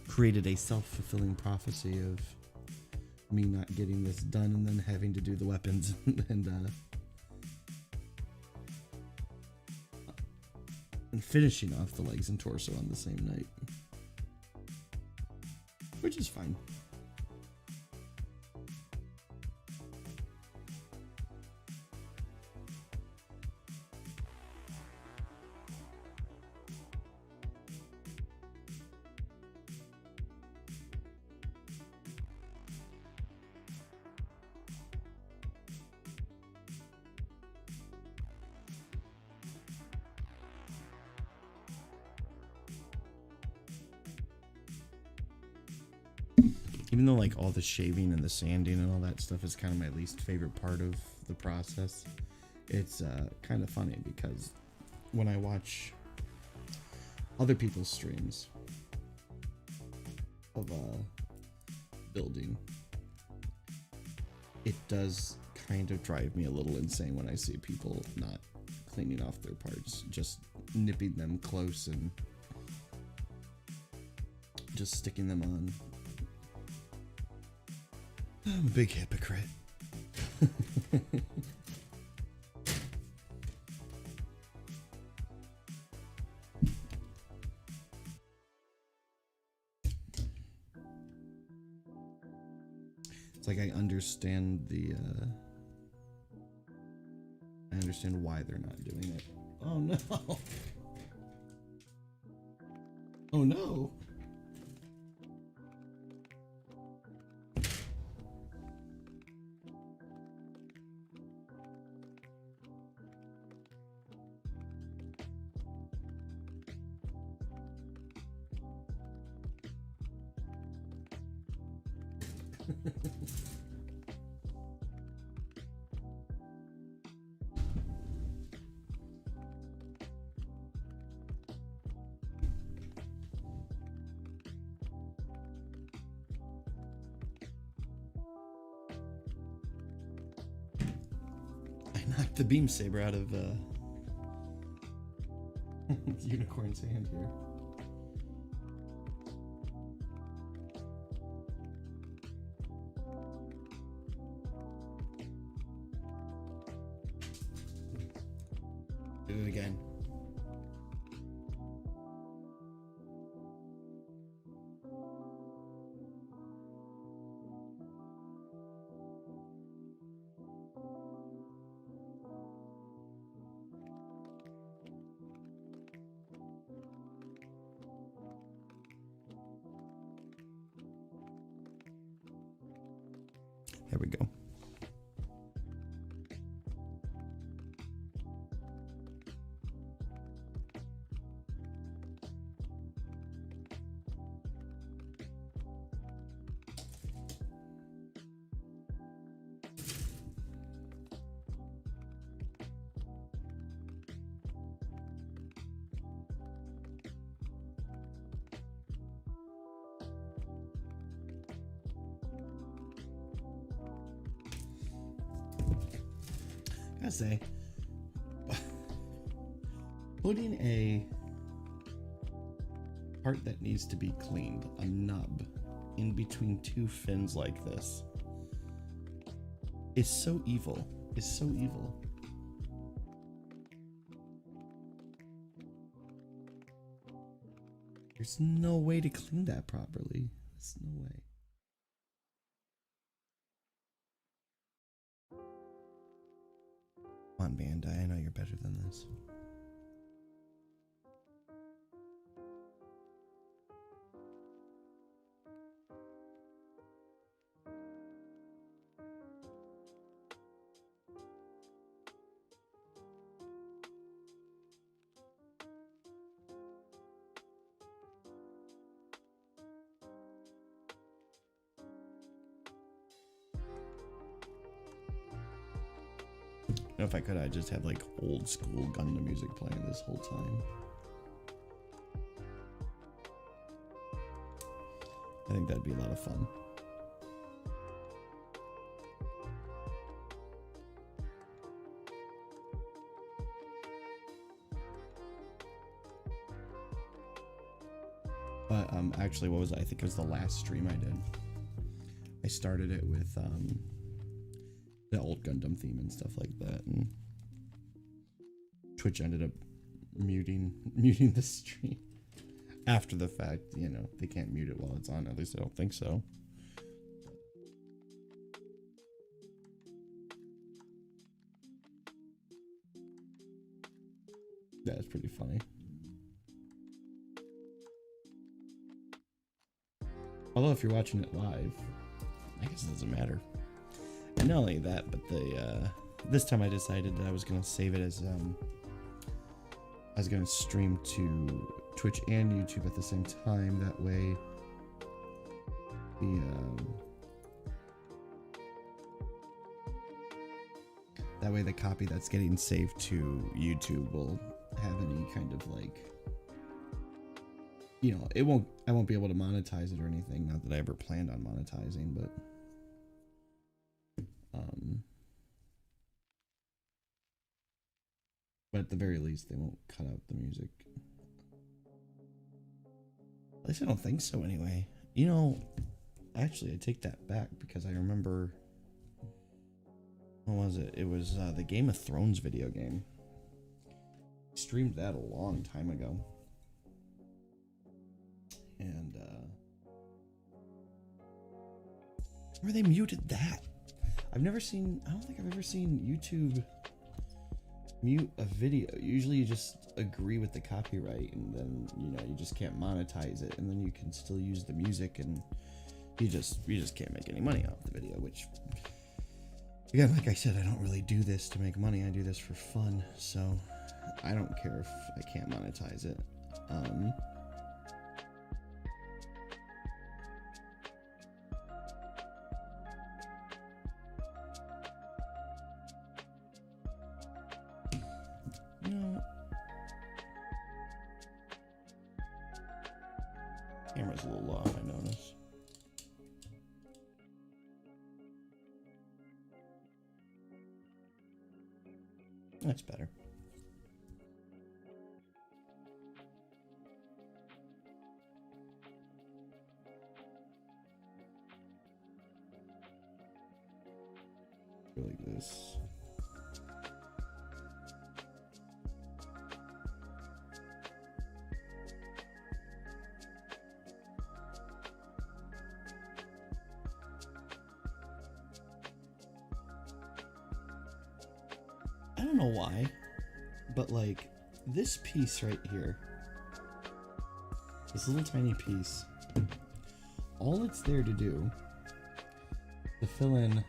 created a self-fulfilling prophecy of me not getting this done and then having to do the weapons and finishing off the legs and torso on the same night. Which is fine. Even though like all the shaving and the sanding and all that stuff is kind of my least favorite part of the process, it's kind of funny because when I watch other people's streams of building, it does kind of drive me a little insane when I see people not cleaning off their parts, just nipping them close and just sticking them on. I'm a big hypocrite. It's like I understand I understand why they're not doing it. Oh no. Oh no. I knocked the beam saber out of Unicorn's hand here. Do it again. There we go. I gotta say, putting a part that needs to be cleaned, a nub, in between two fins like this is so evil. It's so evil. There's no way to clean that properly. There's no way. Come on, Bandai, I know you're better than this. You know, if I could, I'd just have like old school Gundam music playing this whole time. I think that'd be a lot of fun. But actually, what was it? I think it was the last stream I did. I started it with the old Gundam theme and stuff like that, and Twitch ended up muting the stream after the fact. You know, they can't mute it while it's on. At least I don't think so. That's pretty funny. Although if you're watching it live, I guess it doesn't matter. And not only that, but the this time I decided that I was gonna save it as I was gonna stream to Twitch and YouTube at the same time. That way, the copy that's getting saved to YouTube will have any kind of like, you know, I won't be able to monetize it or anything. Not that I ever planned on monetizing, but at the very least, they won't cut out the music. At least I don't think so anyway. You know, actually, I take that back because I remember, what was it? It was the Game of Thrones video game. I streamed that a long time ago. And, where they muted that? I don't think I've ever seen YouTube mute a video. Usually you just agree with the copyright and then, you know, you just can't monetize it, and then you can still use the music, and you just can't make any money off the video, which, again, like I said, I don't really do this to make money. I do this for fun, so I don't care if I can't monetize it. Camera's a little off, I notice. That's better. Go like this. I don't know why, but like this piece right here, this little tiny piece, all it's there to do to fill in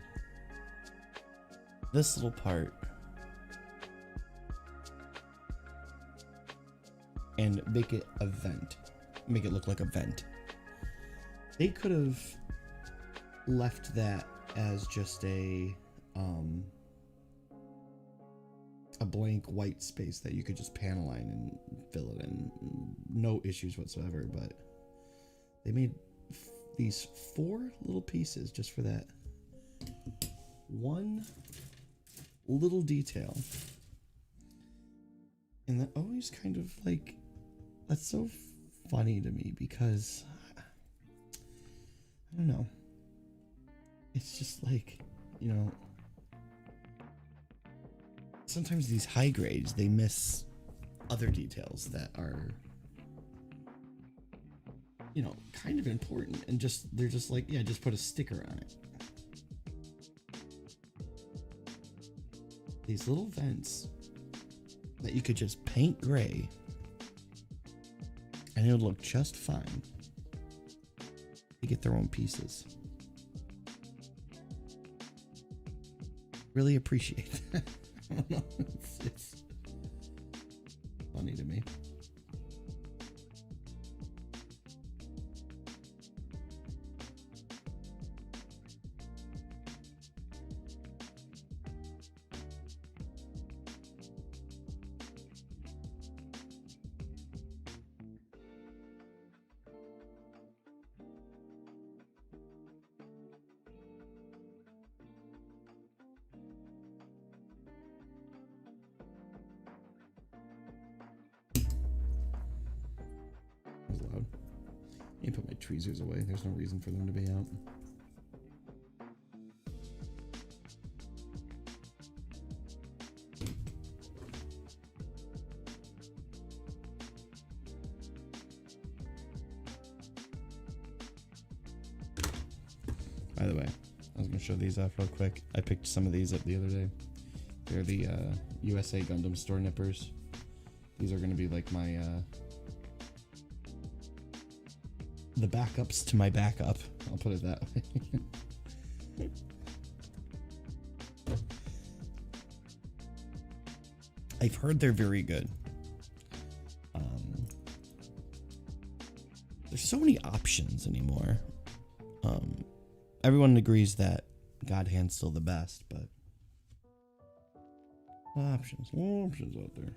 this little part and make it a vent, make it look like a vent. They could have left that as just a blank white space that you could just panel line and fill it in, no issues whatsoever, but they made these 4 little pieces just for that one little detail. And that always kind of like, that's so funny to me because, I don't know. It's just like, you know, sometimes these high grades, they miss other details that are, you know, kind of important, and they're just like, yeah, just put a sticker on it. These little vents that you could just paint gray and it would look just fine. They get their own pieces. Really appreciate that. I don't know. It's funny to me. That was loud. I need to put my tweezers away. There's no reason for them to be out. By the way, I was going to show these off real quick. I picked some of these up the other day. They're the USA Gundam store nippers. These are going to be like my the backups to my backup. I'll put it that way. I've heard they're very good. There's so many options anymore. Everyone agrees that God Hand's still the best, but options out there.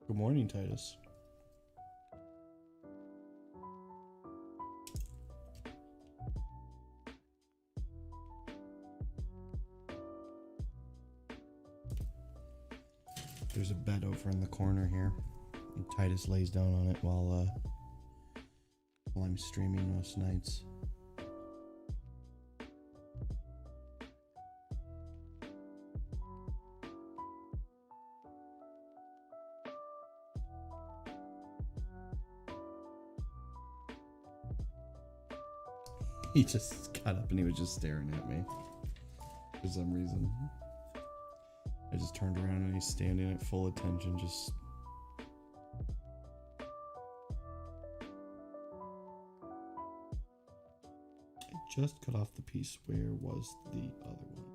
Good morning, Titus. There's a bed over in the corner here, and Titus lays down on it while I'm streaming most nights. He just got up and he was just staring at me for some reason. I just turned around and he's standing at full attention, just... I just cut off the piece. Where was the other one?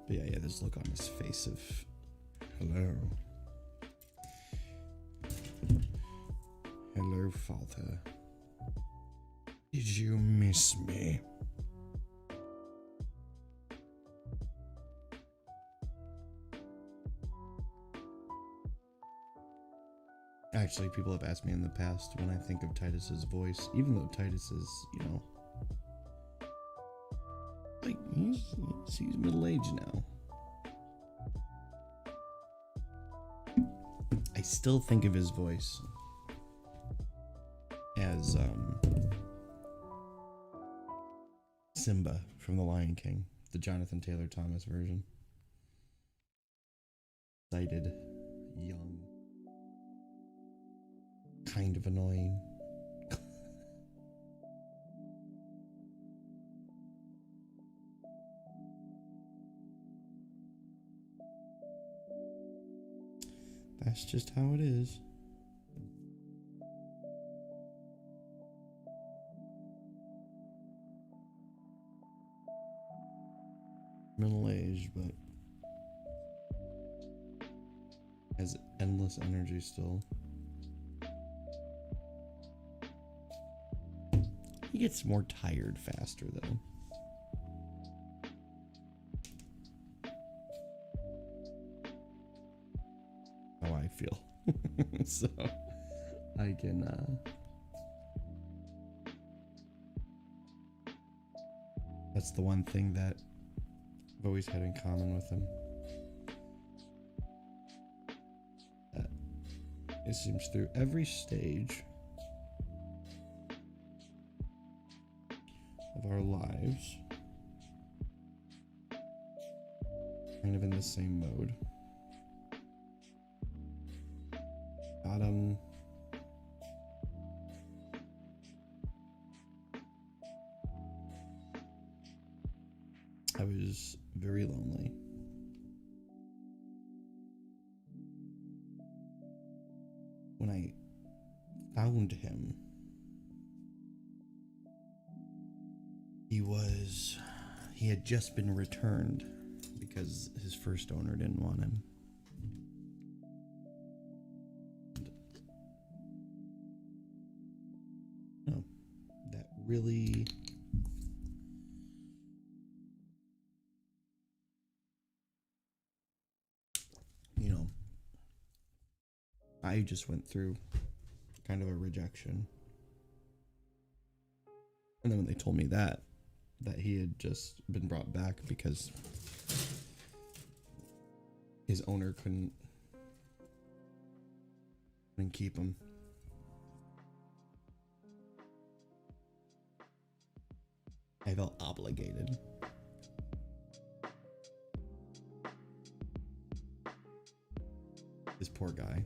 But yeah, this look on his face of, hello. Hello, Father. Did you miss me? Actually, people have asked me in the past when I think of Titus's voice, even though Titus is, you know, like, he's middle-aged now. I still think of his voice as Simba from The Lion King, the Jonathan Taylor Thomas version. Excited, young, kind of annoying. That's just how it is. Middle-aged, but has endless energy still. He gets more tired faster, though. How I feel. So, I can, that's the one thing that I've always had in common with him. That it seems through every stage of our lives, kind of in the same mode. I was very lonely. When I found him, he had just been returned because his first owner didn't want him. No, that really I just went through kind of a rejection. And then when they told me that he had just been brought back because his owner couldn't keep him. I felt obligated. This poor guy.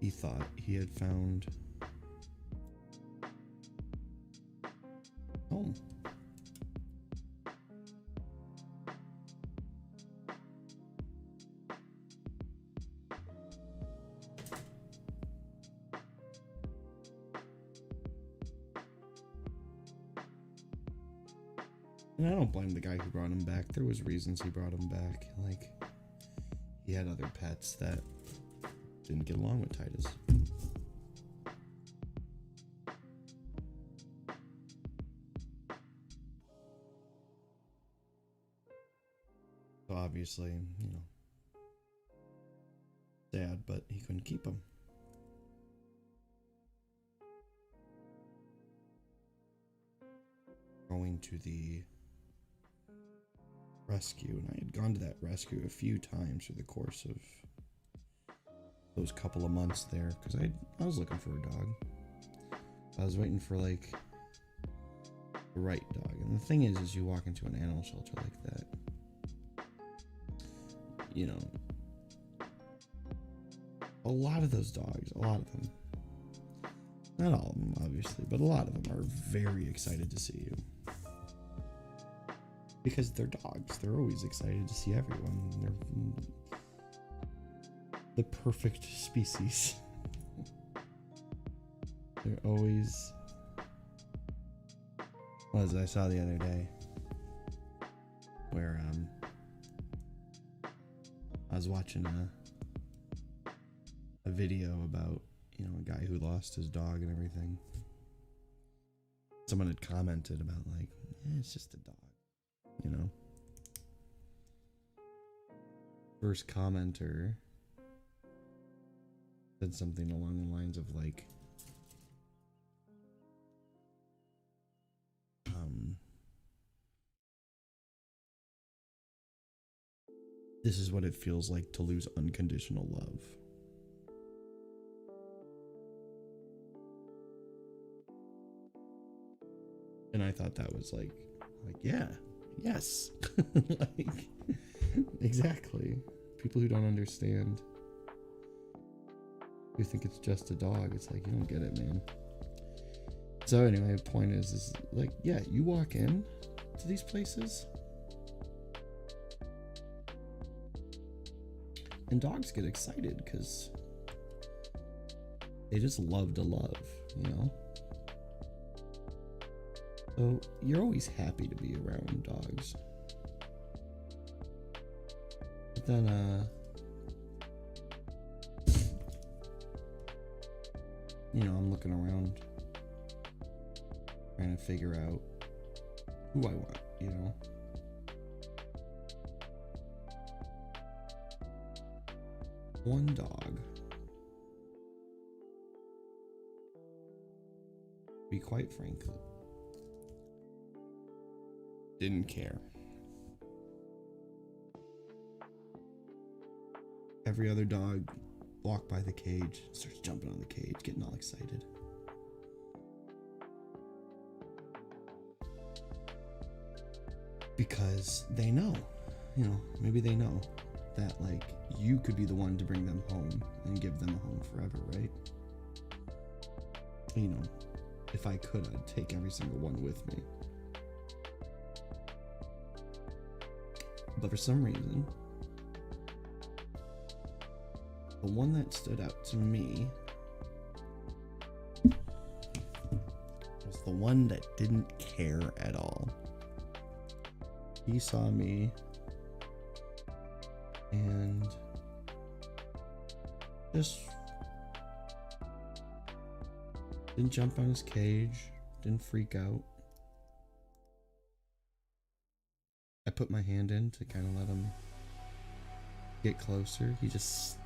He thought he had found home. And I don't blame the guy who brought him back. There was reasons he brought him back. Like, he had other pets that didn't get along with Titus. So obviously, sad, but he couldn't keep him. Going to the rescue, and I had gone to that rescue a few times through the course of those couple of months there, because I was looking for a dog. I was waiting for like the right dog. And the thing is you walk into an animal shelter like that, a lot of those dogs, a lot of them, not all of them obviously, but a lot of them are very excited to see you. Because they're dogs. They're always excited to see everyone. They're the perfect species. They're always, as I saw the other day, where I was watching a video about a guy who lost his dog and everything. Someone had commented about like, it's just a dog, First commenter said something along the lines of like, this is what it feels like to lose unconditional love. And I thought that was like yeah, yes. Like, exactly. People who don't understand, who think it's just a dog, it's like, you don't get it, man. So anyway, the point is like, yeah, you walk in to these places and dogs get excited because they just love to love, So you're always happy to be around dogs. But then, I'm looking around trying to figure out who I want, you know? One dog. To be quite frank, didn't care. Every other dog walked by the cage, starts jumping on the cage, getting all excited. Because they know, you know, maybe they know that, like, you could be the one to bring them home and give them a home forever, right? You know, if I could, I'd take every single one with me. But for some reason, the one that stood out to me was the one that didn't care at all. He saw me and just didn't jump on his cage, didn't freak out. I put my hand in to kind of let him get closer. He just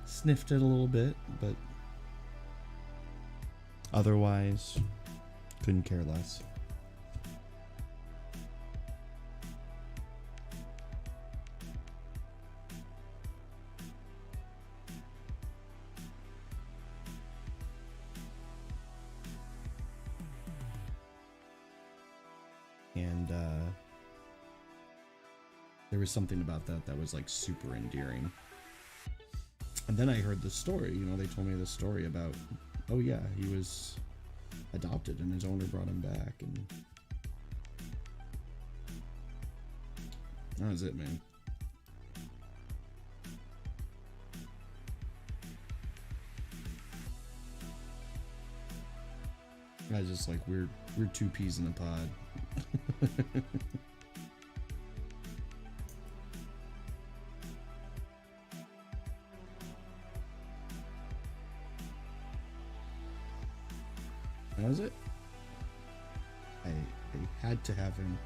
sniffed it a little bit, but otherwise couldn't care less. And there was something about that was like super endearing. And then I heard the story, you know, they told me the story about, oh yeah, he was adopted and his owner brought him back, and that was it, man. I was just like, we're two peas in a pod. That was it. I had to have him.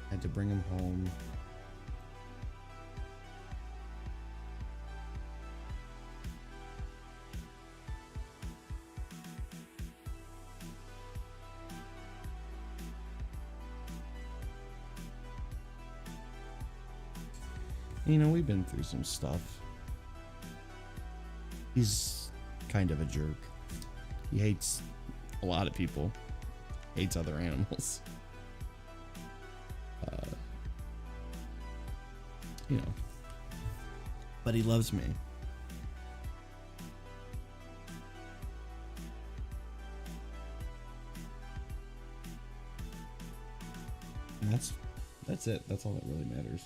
Had to bring him home. You know, we've been through some stuff. He's kind of a jerk. He hates a lot of people. Hates other animals. You know. But he loves me. And that's it. That's all that really matters.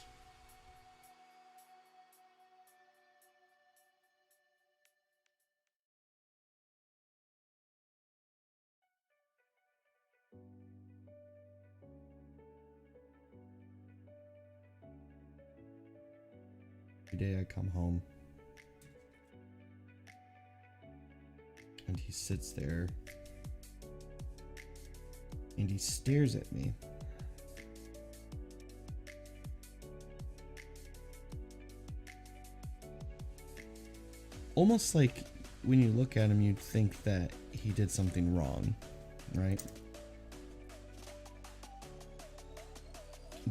Every day I come home and he sits there and he stares at me. Almost like when you look at him, you'd think that he did something wrong, right?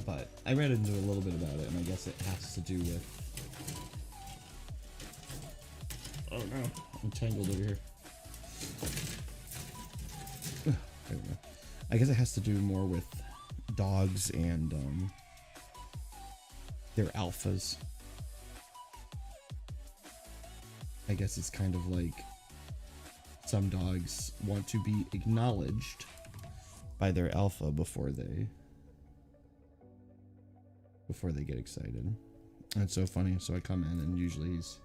But I read into a little bit about it, and I guess it has to do with... Oh no, I'm tangled over here. There we go. I guess it has to do more with dogs and their alphas. I guess it's kind of like some dogs want to be acknowledged by their alpha before they get excited. And it's so funny. So I come in and usually he's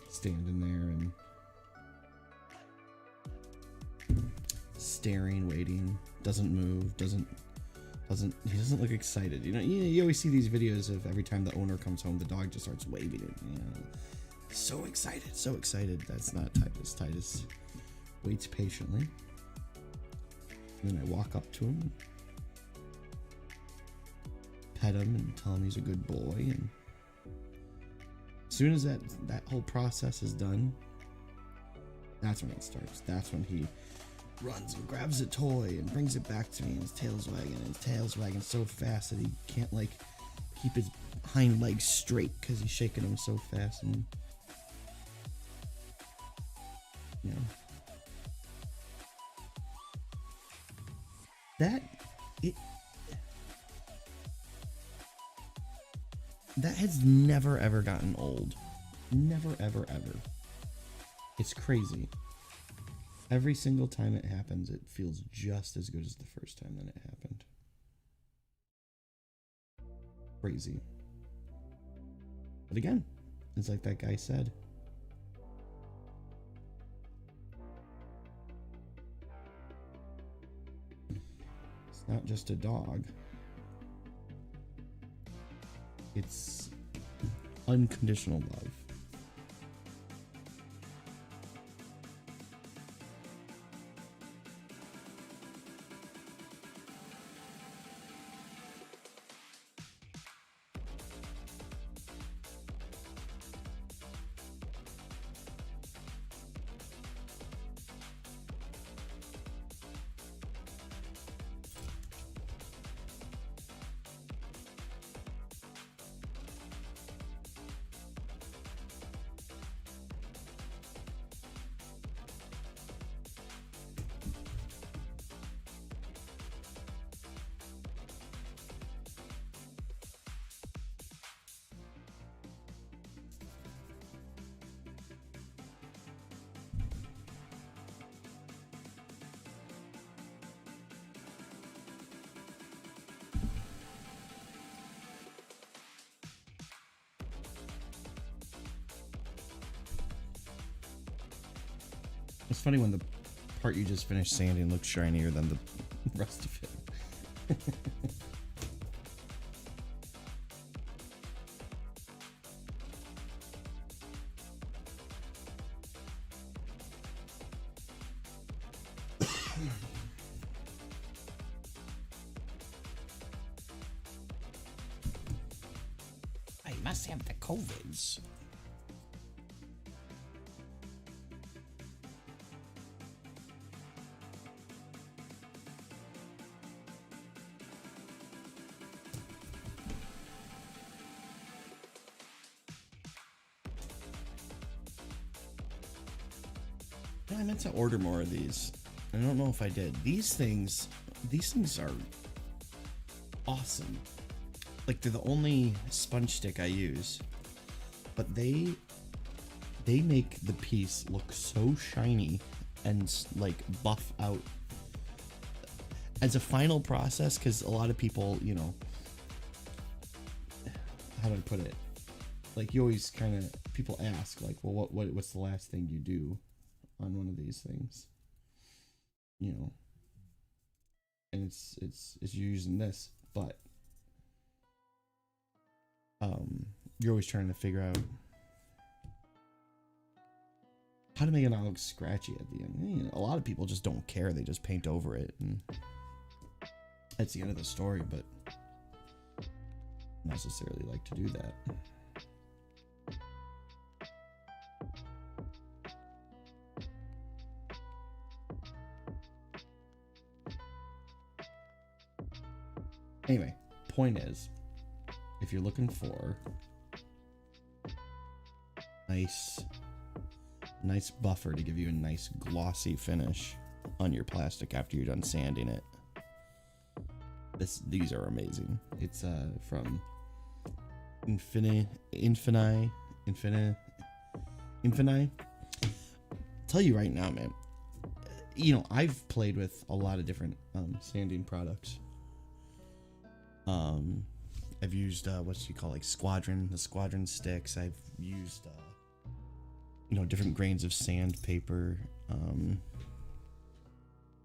standing there and staring, waiting, doesn't move, he doesn't look excited. You know, you always see these videos of every time the owner comes home, the dog just starts waving it, you know, So excited, so excited. That's not Titus. Titus waits patiently. And then I walk up to him, pet him, and tell him he's a good boy. And as soon as that whole process is done, that's when it starts. That's when he runs and grabs a toy and brings it back to me, and his tail's wagging. And his tail's wagging so fast that he can't like keep his hind legs straight because he's shaking them so fast. And you know, that has never ever gotten old. Never ever ever. It's crazy. Every single time it happens, it feels just as good as the first time that it happened. Crazy. But again, it's like that guy said. It's not just a dog. It's unconditional love. It's funny when the part you just finished sanding looks shinier than the rest of it. I must have the COVIDs. I meant to order more of these. I don't know if I did. These things are awesome. Like, they're the only sponge stick I use, but they make the piece look so shiny and like buff out as a final process. Because a lot of people, you know, how do I put it? Like, you always kind of, people ask like, well, what's the last thing you do on one of these things, you know, and it's using this, but you're always trying to figure out how to make it not look scratchy at the end. You know, a lot of people just don't care; they just paint over it, and that's the end of the story. But I don't necessarily like to do that. Anyway, point is, if you're looking for nice buffer to give you a nice glossy finish on your plastic after you're done sanding it, these are amazing. It's from Infini. Tell you right now, man. You know, I've played with a lot of different sanding products. I've used what you call like the squadron sticks. I've used you know, different grains of sandpaper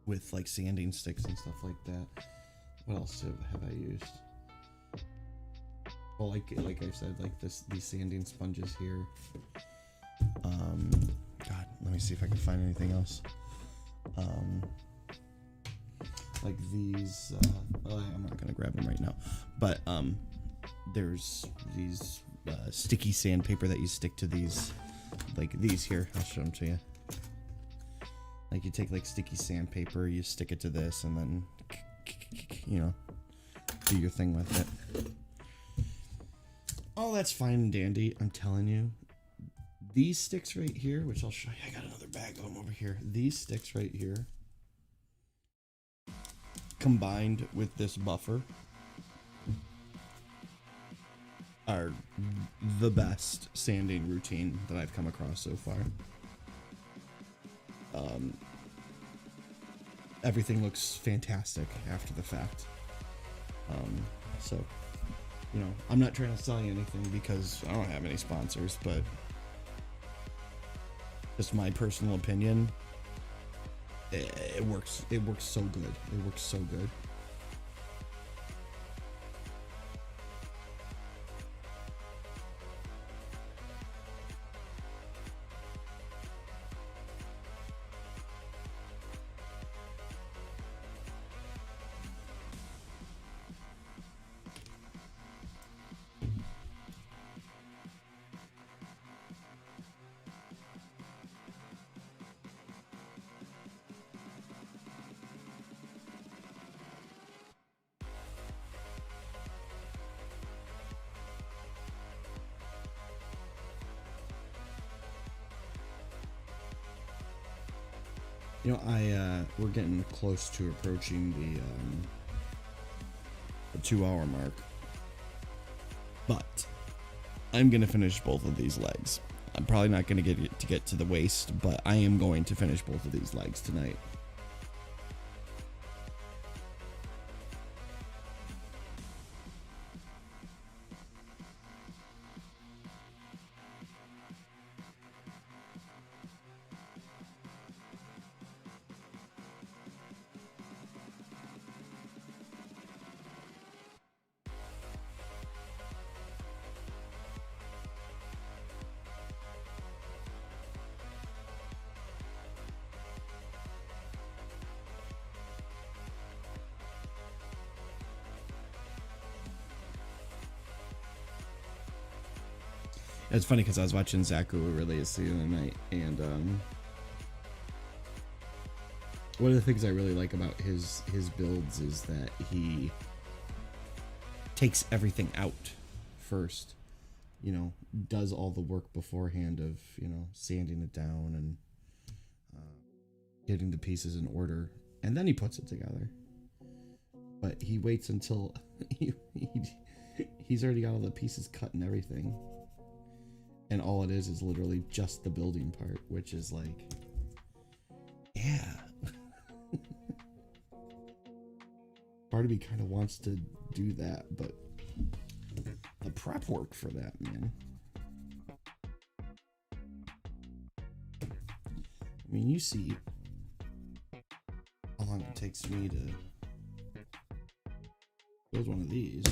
with like sanding sticks and stuff like that. What else have I used? Well, like I said, like these sanding sponges here. God, let me see if I can find anything else. Like these, I'm not gonna grab them right now, but there's these sticky sandpaper that you stick to these, like these here. I'll show them to you. Like you take like sticky sandpaper, you stick it to this, and then you know, do your thing with it. Oh, that's fine and dandy. I'm telling you, these sticks right here, which I'll show you. I got another bag of them over here. These sticks right here, combined with this buffer, are the best sanding routine that I've come across so far. Everything looks fantastic after the fact. So, you know, I'm not trying to sell you anything because I don't have any sponsors, but just my personal opinion, it works. It works so good. It works so good. You know, we're getting close to approaching the 2-hour mark, but I'm gonna finish both of these legs. I'm probably not gonna get to the waist, but I am going to finish both of these legs tonight. It's funny because I was watching Zaku release the other night, and one of the things I really like about his builds is that he takes everything out first. You know, does all the work beforehand of, you know, sanding it down and getting the pieces in order, and then he puts it together. But he waits until he's already got all the pieces cut and everything. And all it is literally just the building part, which is like, yeah. Part of me kind of wants to do that, but the prep work for that, man. I mean, you see how long it takes me to build one of these.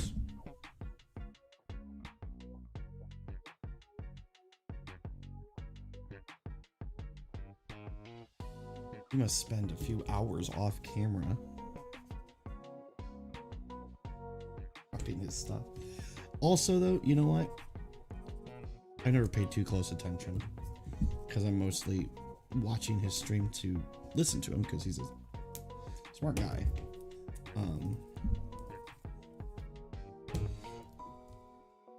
You must spend a few hours off camera prepping his stuff. Also, though, you know what? I never paid too close attention because I'm mostly watching his stream to listen to him because he's a smart guy.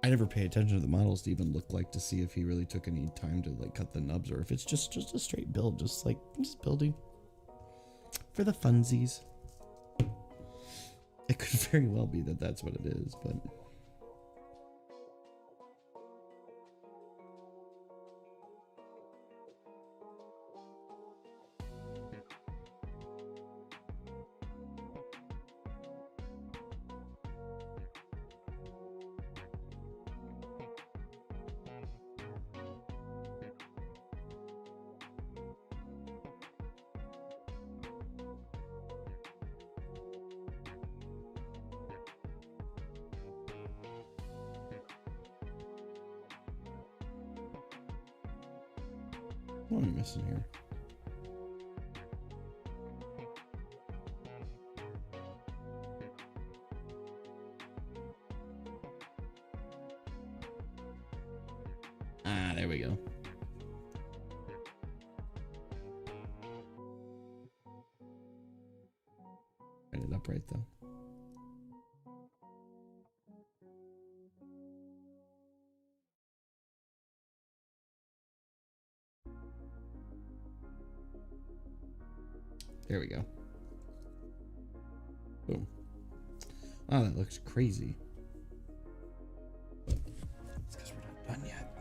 I never pay attention to the models to even look like to see if he really took any time to like cut the nubs or if it's just a straight build, just building for the funsies. It could very well be that that's what it is, but What am I missing here? Ah, there we go. Write it up right though. There we go. Boom. Wow, that looks crazy. It's because we're not done yet.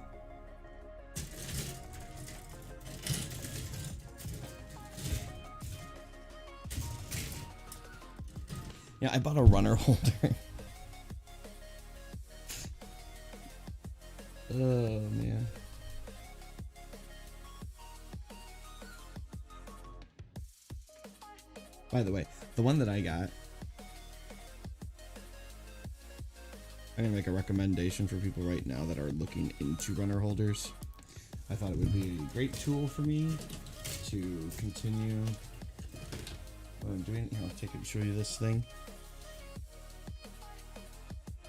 Yeah, I bought a runner holder. Oh, man. By the way, the one that I got, I'm gonna make a recommendation for people right now that are looking into runner holders. I thought it would be a great tool for me to continue what I'm doing. Here, I'll take it and show you this thing.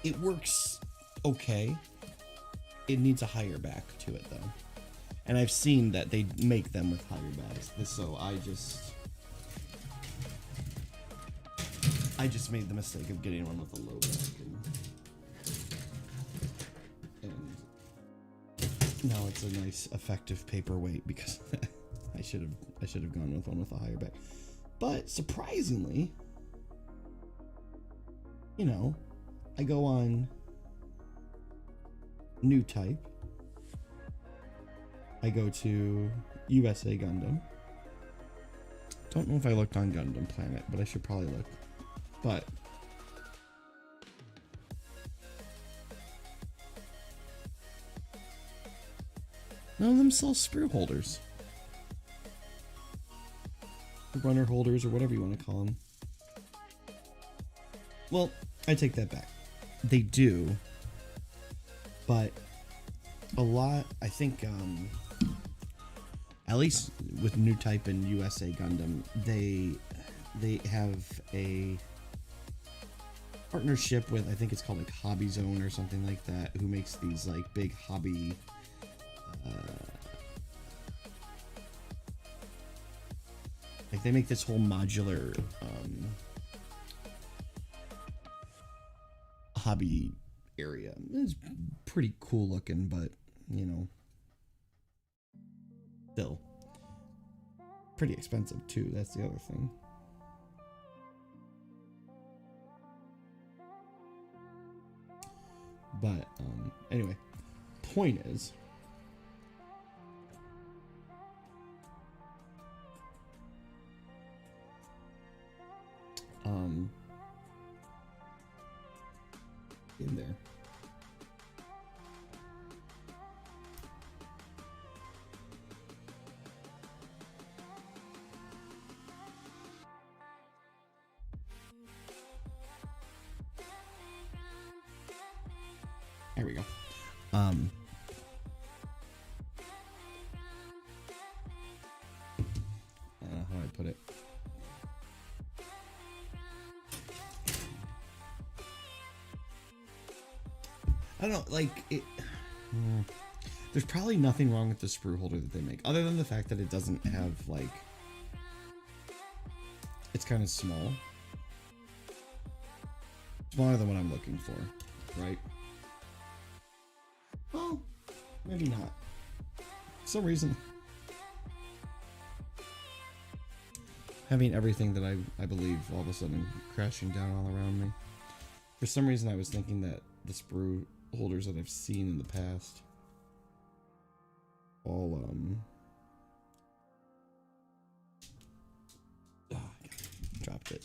It works okay. It needs a higher back to it though. And I've seen that they make them with higher backs. So I just made the mistake of getting one with a low back, and now it's a nice effective paperweight because I should have gone with one with a higher back. But surprisingly, you know, I go on new type. I go to USA Gundam. Don't know if I looked on Gundam Planet, but I should probably look. But none of them sell sprue holders, runner holders, or whatever you want to call them. Well, I take that back. They do, but a lot. I think, at least with new type and USA Gundam, they have a partnership with, I think it's called like Hobby Zone or something like that, who makes these like big hobby like they make this whole modular hobby area. It's pretty cool looking, but you know, still pretty expensive too. That's the other thing. But anyway, point is, in there. There we go. I don't know how I put it. I don't know, like it. There's probably nothing wrong with the sprue holder that they make, other than the fact that it doesn't have like. It's kind of small, smaller than what I'm looking for, right? Well, maybe not. For some reason, having everything that I believe all of a sudden crashing down all around me. For some reason, I was thinking that the sprue holders that I've seen in the past all dropped it.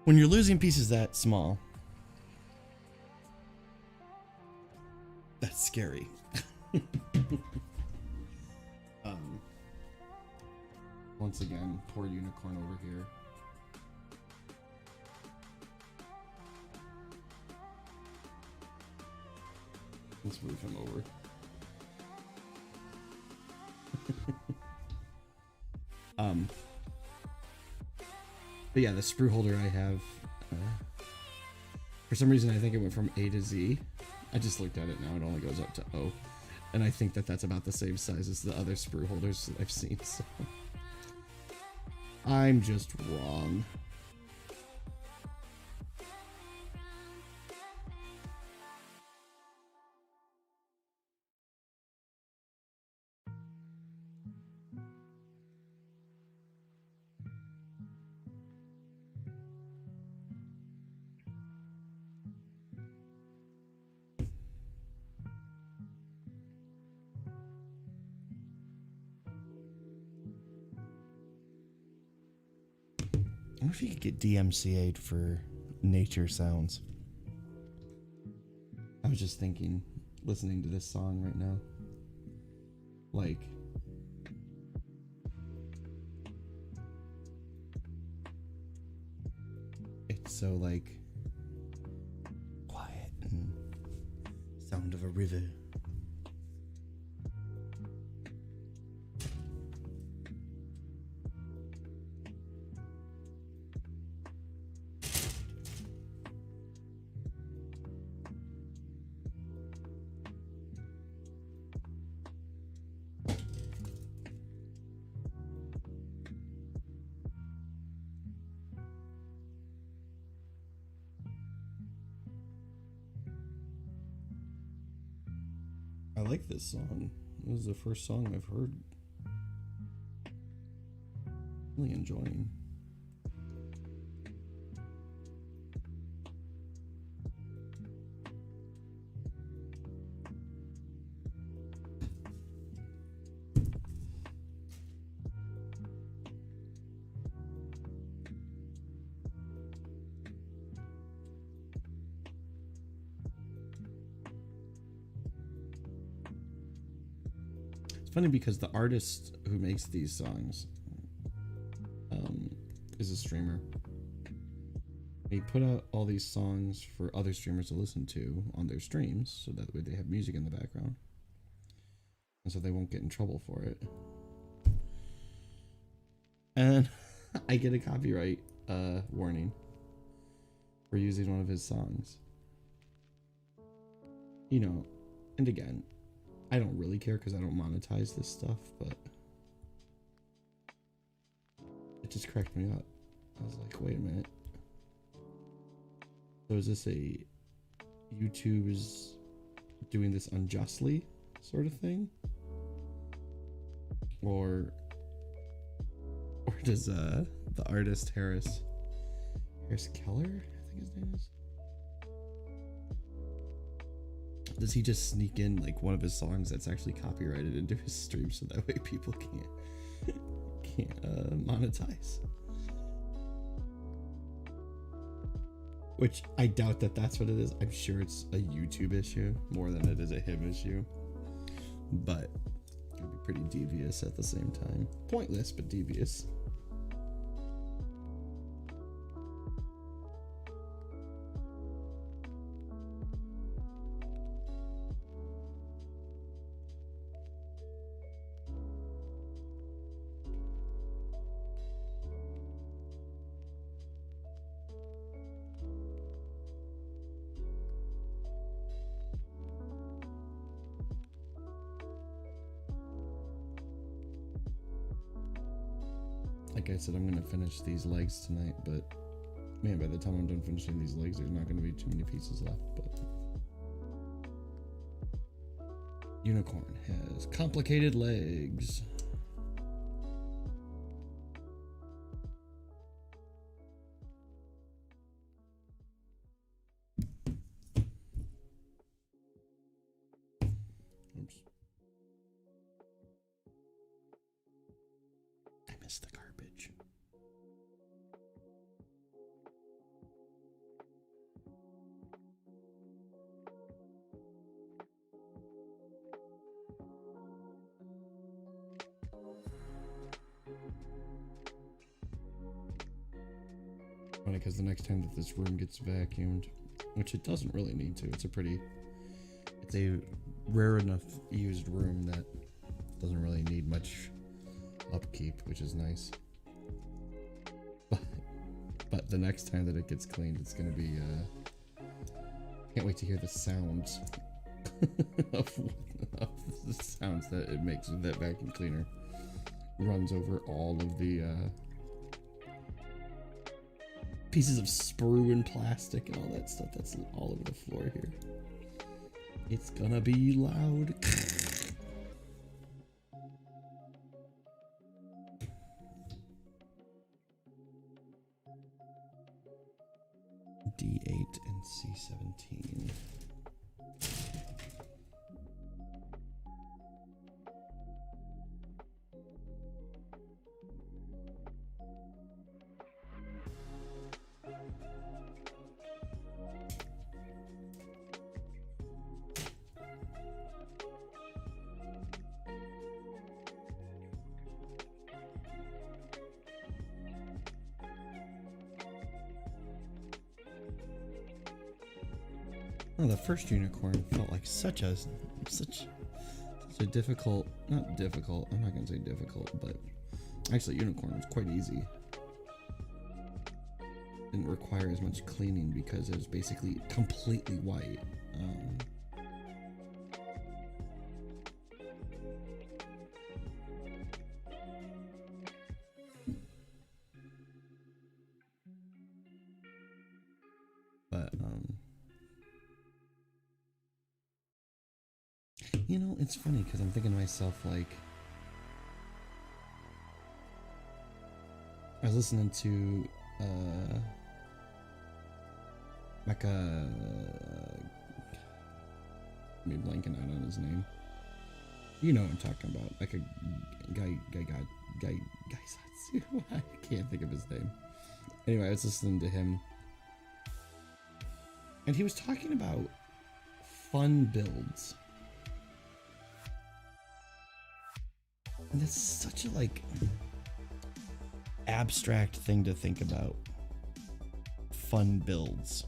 When you're losing pieces that small, That's scary. um, once again, poor unicorn over here. Let's move him over. But yeah, the sprue holder I have, for some reason I think it went from A to Z. I just looked at it now, it only goes up to O. And I think that that's about the same size as the other sprue holders that I've seen, so I'm just wrong. I wonder if you could get DMCA'd for nature sounds. I was just thinking, listening to this song right now. Like, it's so like quiet and sound of a river. I like this song. This is the first song I've heard. Really enjoying. Funny because the artist who makes these songs is a streamer. He put out all these songs for other streamers to listen to on their streams, so that way they have music in the background, and so they won't get in trouble for it. And I get a copyright warning for using one of his songs. You know, and again, I don't really care because I don't monetize this stuff, but it just cracked me up. I was like, wait a minute. So is this a YouTube is doing this unjustly sort of thing? Or does the artist Harris Keller, I think his name is? Does he just sneak in like one of his songs that's actually copyrighted into his stream so that way people can't monetize? Which I doubt that that's what it is. I'm sure it's a YouTube issue more than it is a him issue. But it would be pretty devious at the same time. Pointless, but devious. Like I said, I'm gonna finish these legs tonight, but man, by the time I'm done finishing these legs, there's not gonna be too many pieces left. But unicorn has complicated legs. Oops. I missed the garbage. Funny, because the next time that this room gets vacuumed, which it doesn't really need to, it's a rare enough used room that doesn't really need much upkeep, which is nice. But the next time that it gets cleaned, it's gonna be can't wait to hear the sounds of the sounds that it makes with that vacuum cleaner. Runs over all of the pieces of sprue and plastic and all that stuff that's all over the floor here. It's gonna be loud. D8 and C17. Oh, the first unicorn felt like such a difficult, not difficult, I'm not gonna say difficult, but actually unicorn was quite easy. Didn't require as much cleaning because it was basically completely white. You know, it's funny because I'm thinking to myself, like, I was listening to, like me blanking out on his name. You know what I'm talking about. Like a guy, I can't think of his name. Anyway, I was listening to him, and he was talking about fun builds. And that's such a, like, abstract thing to think about. Fun builds.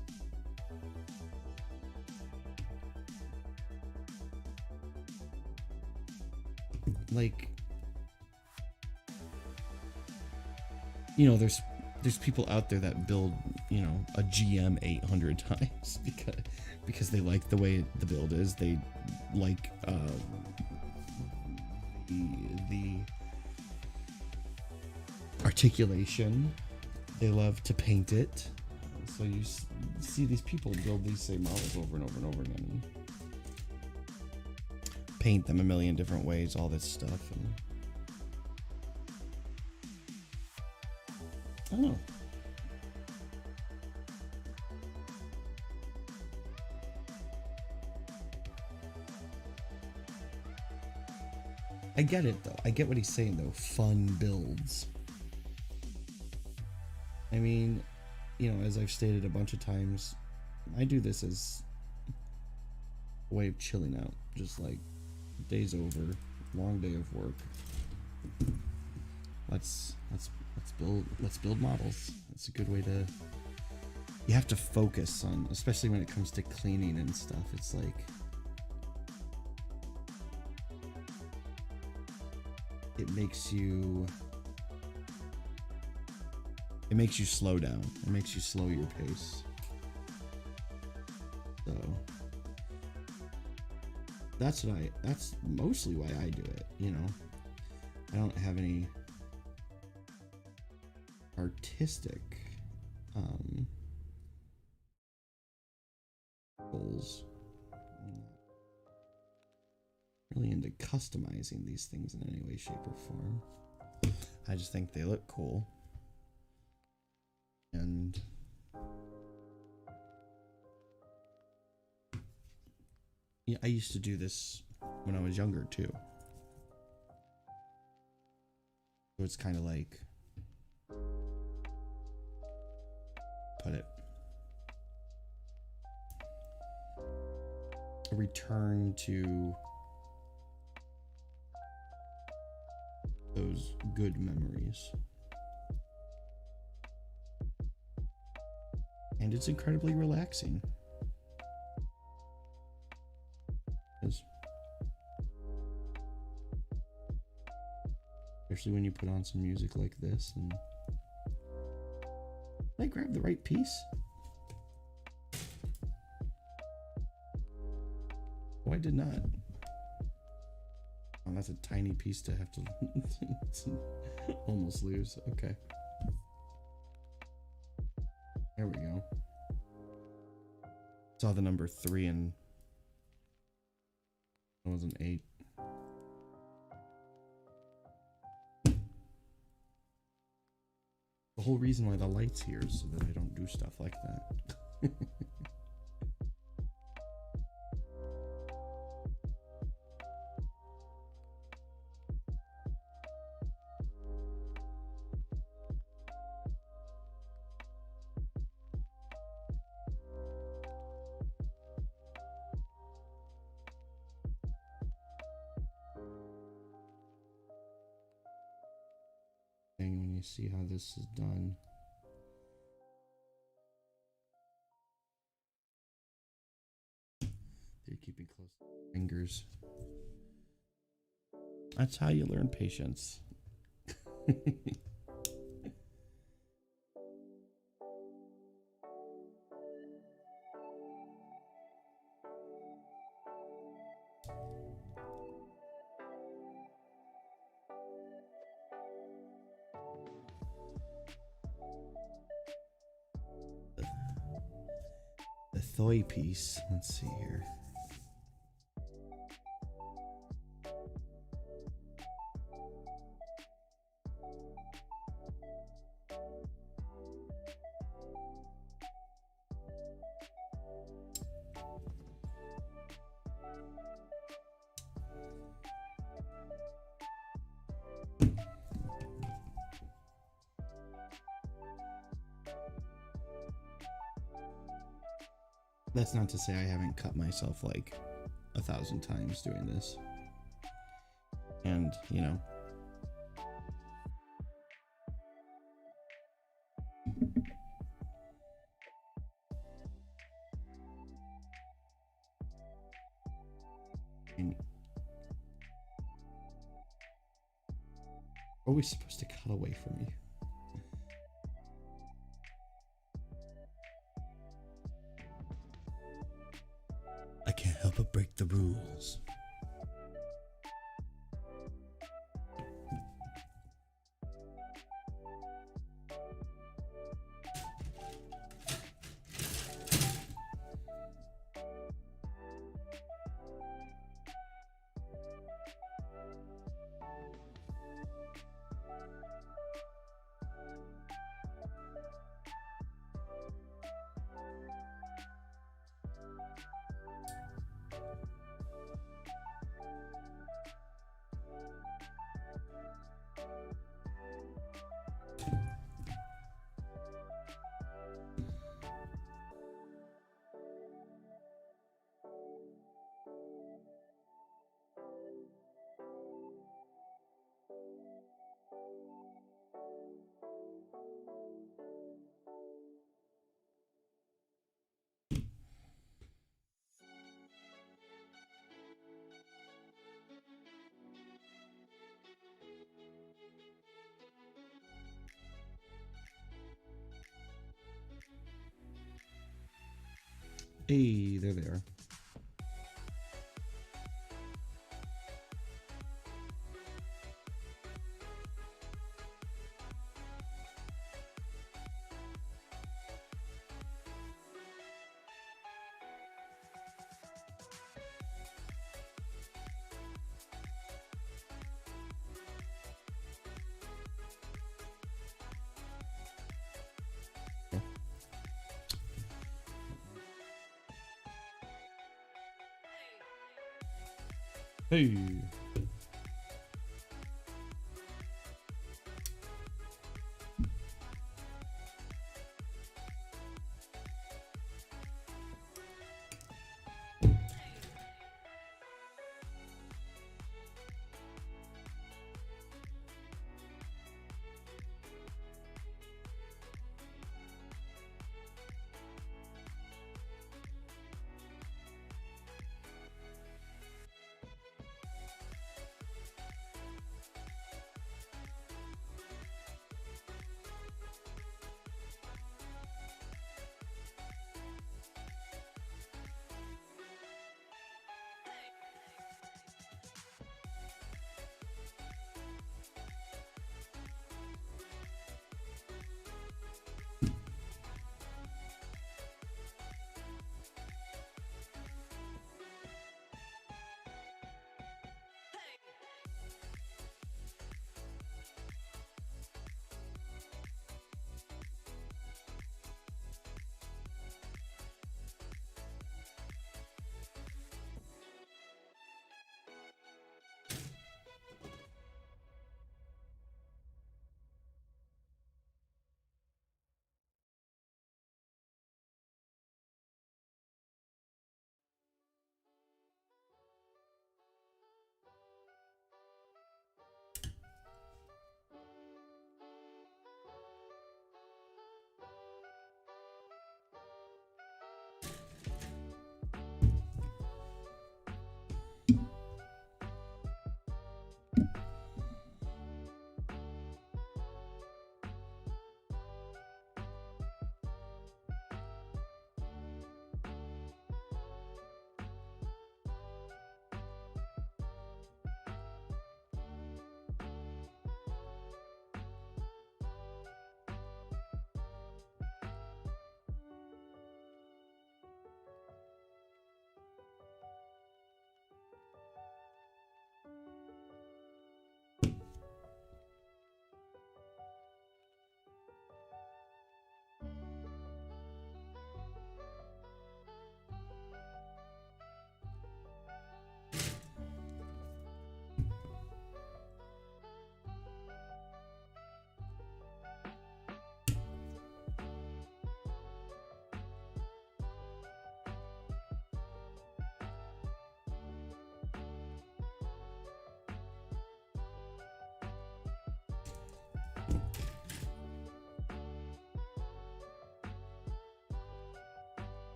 Like, you know, there's people out there that build, you know, a GM 800 times because they like the way the build is. They like the articulation. They love to paint it. So you see these people build these same models over and over and over again. Paint them a million different ways, all this stuff. And I don't know. I get it though. I get what he's saying though. Fun builds. I mean, you know, as I've stated a bunch of times, I do this as a way of chilling out. Just like, day's over, long day of work. Let's build models. It's a good way to. You have to focus on, especially when it comes to cleaning and stuff. It's like. It makes you slow down. It makes you slow your pace. So that's mostly why I do it, you know. I don't have any artistic goals. Really into customizing these things in any way, shape, or form. I just think they look cool. And yeah, I used to do this when I was younger too. So it's kind of like, put it, a return to those good memories. And it's incredibly relaxing. Especially when you put on some music like this and I grab the right piece. Oh, I did not. Oh, that's a tiny piece to have to almost lose. Okay. There we go. Saw the number 3 and it was an 8. The whole reason why the light's here is so that I don't do stuff like that. When you see how this is done. They're keeping close to the fingers. That's how you learn patience. The thoi piece. Let's see here. That's not to say I haven't cut myself like 1,000 times doing this. And, you know. And always supposed to cut away from me. I can't help but break the rules. Hey, there they are. Hey.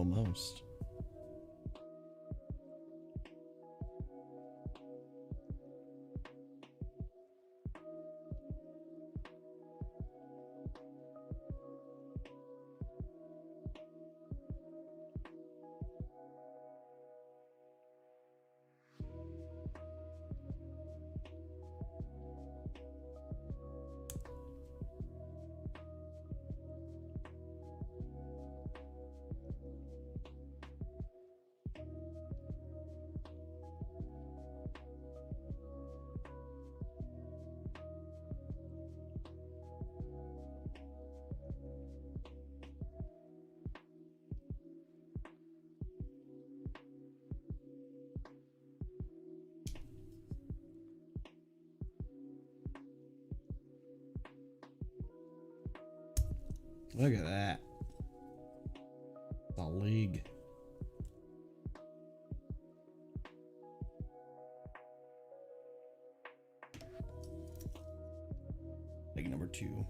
Almost. Look at that. The league. Leg number 2.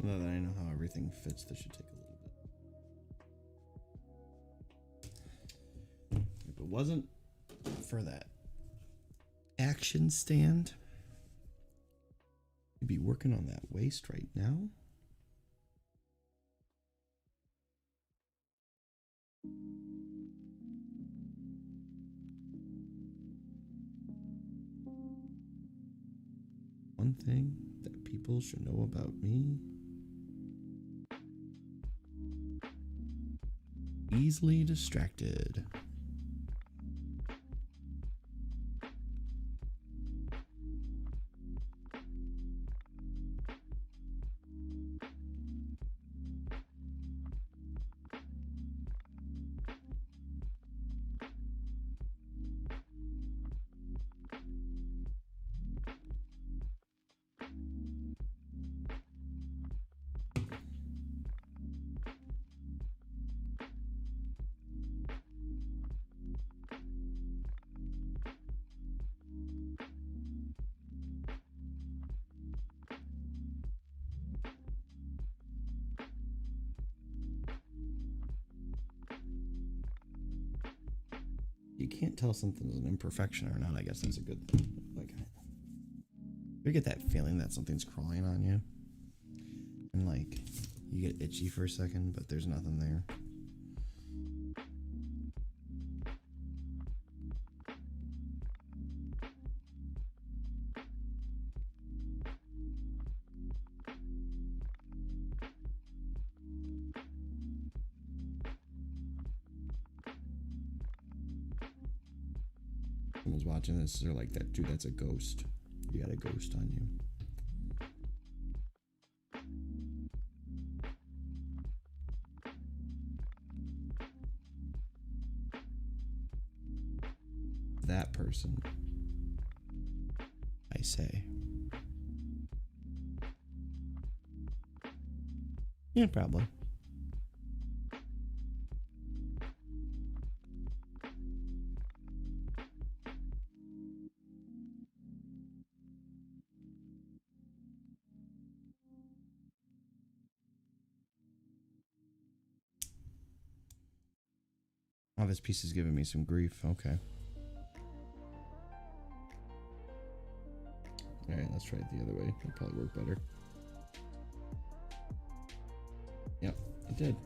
Now that I know how everything fits, this should take a little bit. If it wasn't for that action stand, you'd be working on that waist right now. One thing that people should know about me: easily distracted. You can't tell something's an imperfection or not. I guess that's a good thing. Like, you get that feeling that something's crawling on you, and like you get itchy for a second, but there's nothing there. Someone's watching this, they're like, "That dude, that's a ghost. You got a ghost on you." That person, I say. Yeah, probably. Oh, this piece is giving me some grief. Okay. Alright, let's try it the other way. It'll probably work better. Yep, it did.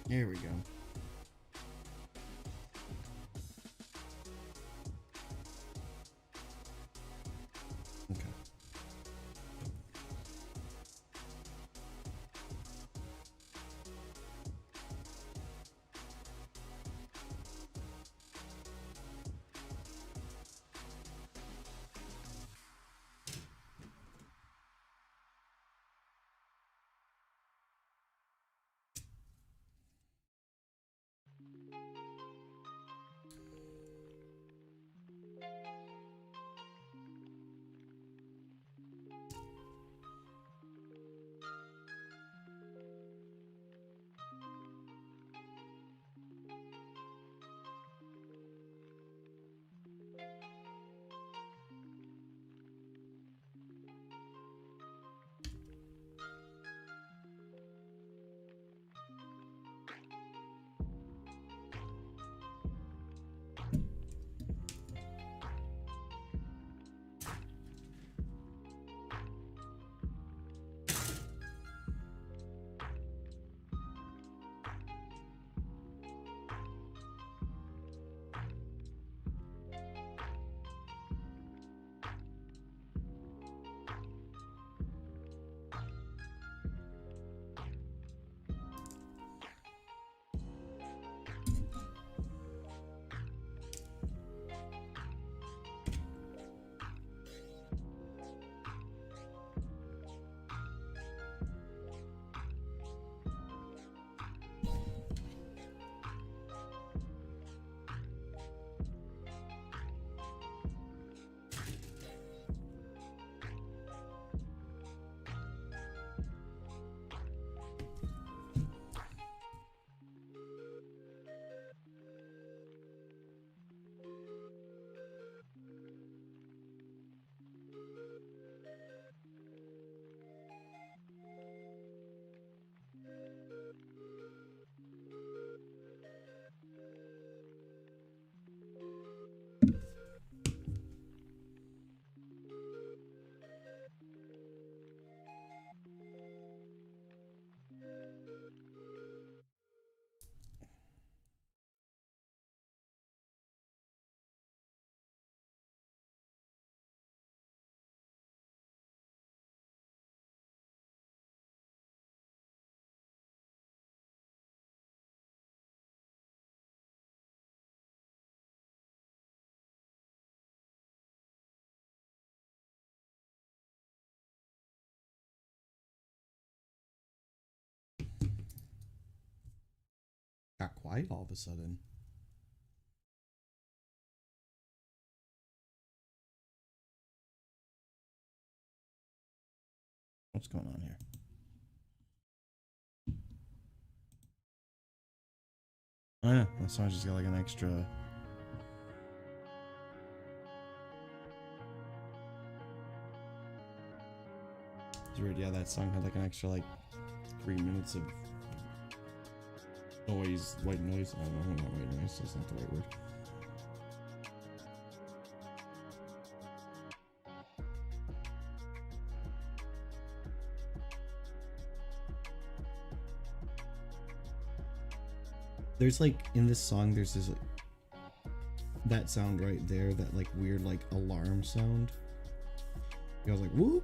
Here we go. Okay. Got quiet all of a sudden. What's going on here? Oh yeah, that song just got like an extra. It's weird, yeah, that song had like an extra like 3 minutes of noise, white noise. I don't know, not white noise, that's not the right word. There's like in this song, there's this like that sound right there, that like weird like alarm sound. I was like, whoop!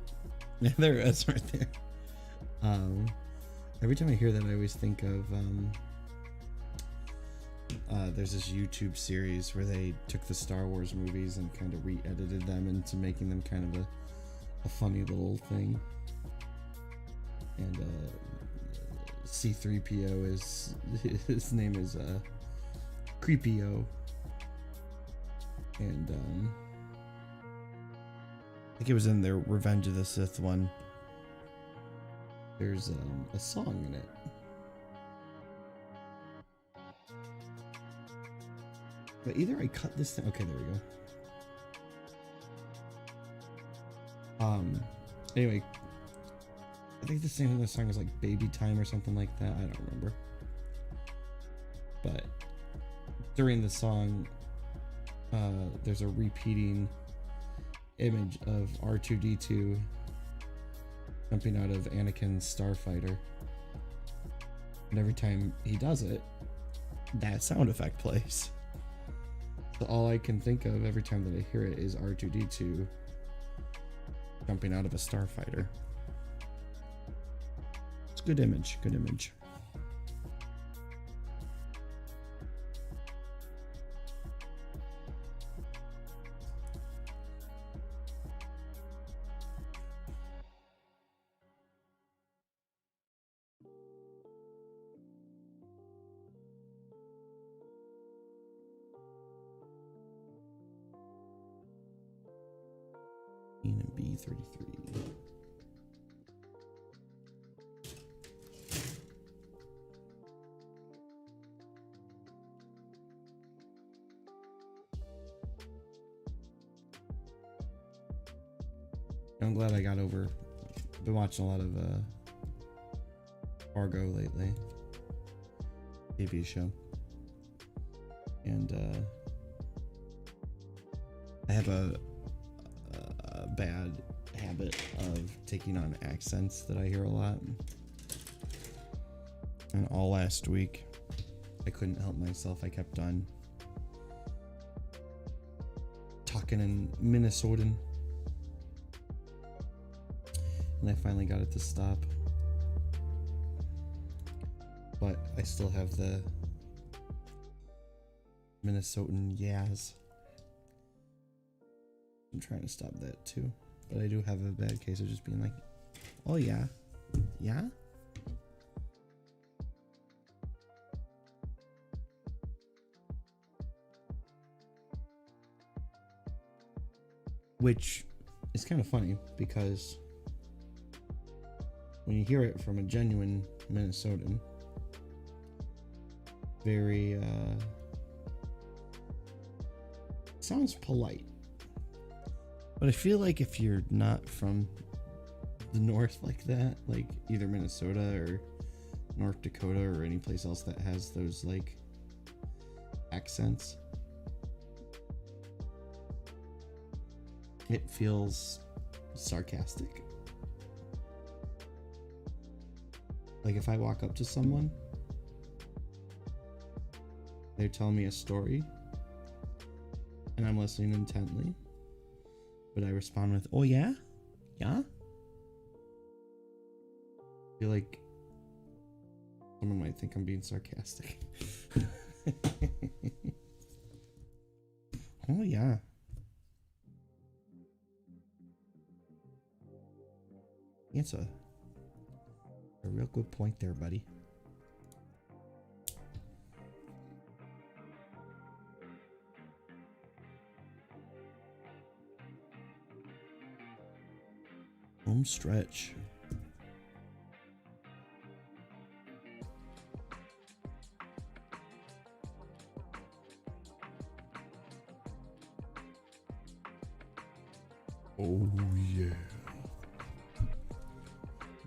Yeah, there it is right there. Every time I hear that, I always think of there's this YouTube series where they took the Star Wars movies and kind of re-edited them into making them kind of a funny little thing. And C-3PO is his name is Creepio, and I think it was in their Revenge of the Sith one. There's a song in it. But either I cut this thing. Okay, there we go. Anyway, I think the name of the song is like Baby Time or something like that. I don't remember. But during the song, there's a repeating image of R2-D2 jumping out of Anakin's starfighter. And every time he does it, that sound effect plays. So all I can think of every time that I hear it is R2-D2 jumping out of a starfighter. It's good image, good image. And B33. I'm glad I got over. Been watching a lot of Fargo lately, TV show, and I have a bad habit of taking on accents that I hear a lot. And all last week, I couldn't help myself. I kept on talking in Minnesotan. And I finally got it to stop. But I still have the Minnesotan yas. I'm trying to stop that too. But I do have a bad case of just being like, oh yeah. Yeah? Which is kind of funny because when you hear it from a genuine Minnesotan, very sounds polite. But I feel like if you're not from the north like that, like either Minnesota or North Dakota or any place else that has those like accents, it feels sarcastic. Like if I walk up to someone, they're telling me a story, and I'm listening intently, but I respond with, oh yeah? Yeah? I feel like someone might think I'm being sarcastic. Oh yeah. It's a real good point there, buddy. Home stretch. Oh yeah.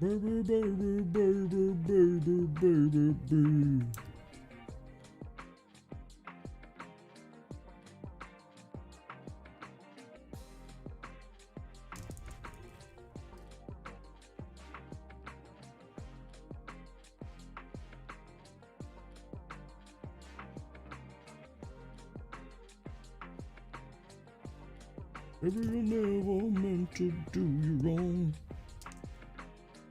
Baby, baby, baby, baby, baby, baby. Baby, you never meant to do you wrong.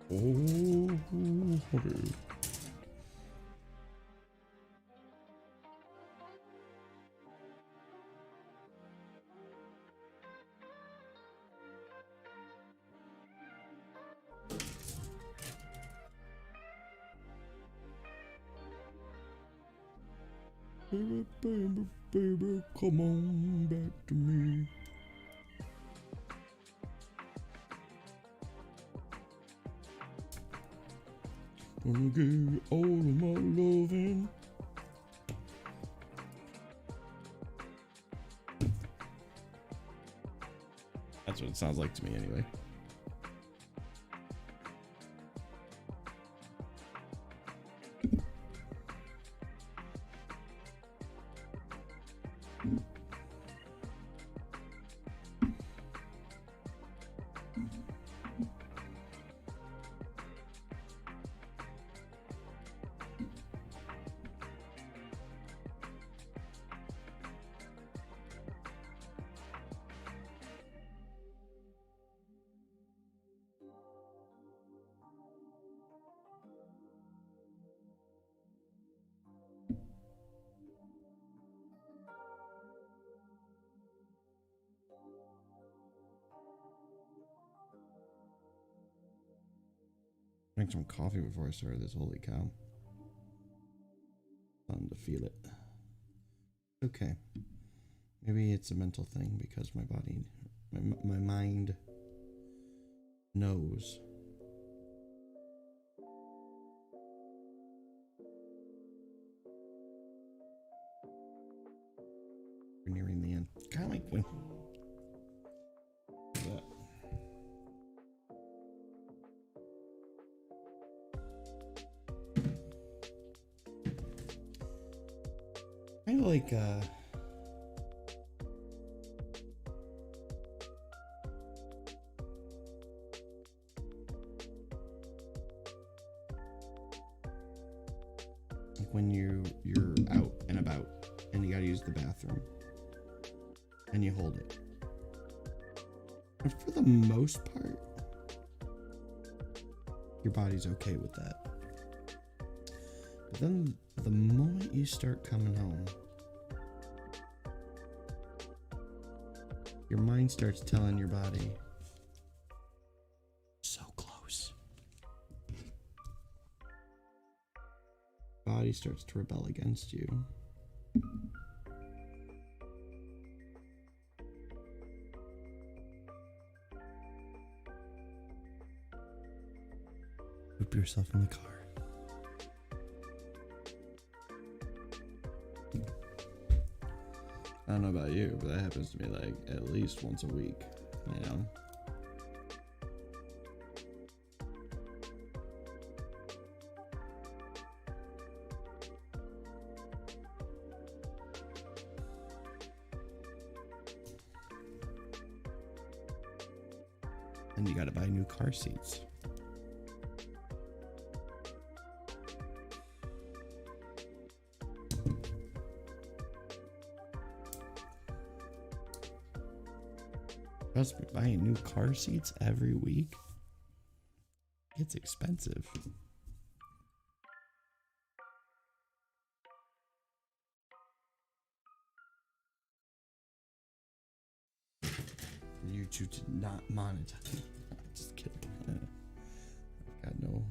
Oh, honey. Baby, baby, baby, come on back to me. Gonna give you all of my loving. That's what it sounds like to me anyway. Drink some coffee before I started this. Holy cow. Fun to feel it. Okay. Maybe it's a mental thing because my body, my mind knows. We're nearing the end. Kind of like when. Kind of like when you're out and about and you gotta use the bathroom and you hold it. And for the most part, your body's okay with that. But then the moment you start coming home, your mind starts telling your body, so close. Body starts to rebel against you. Whip yourself in the car. I don't know about you, but that happens to me like at least once a week, you know? And you gotta buy new car seats. Trust me, buying new car seats every week, it's expensive. YouTube to not monetize. Just kidding. I've got no.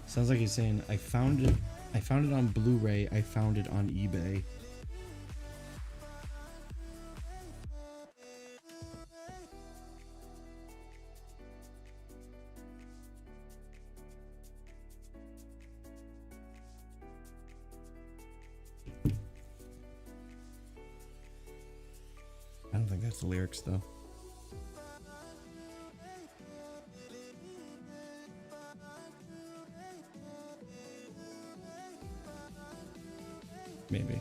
Sounds like he's saying, I found it on Blu-ray, I found it on eBay. I don't think that's the lyrics though. Maybe.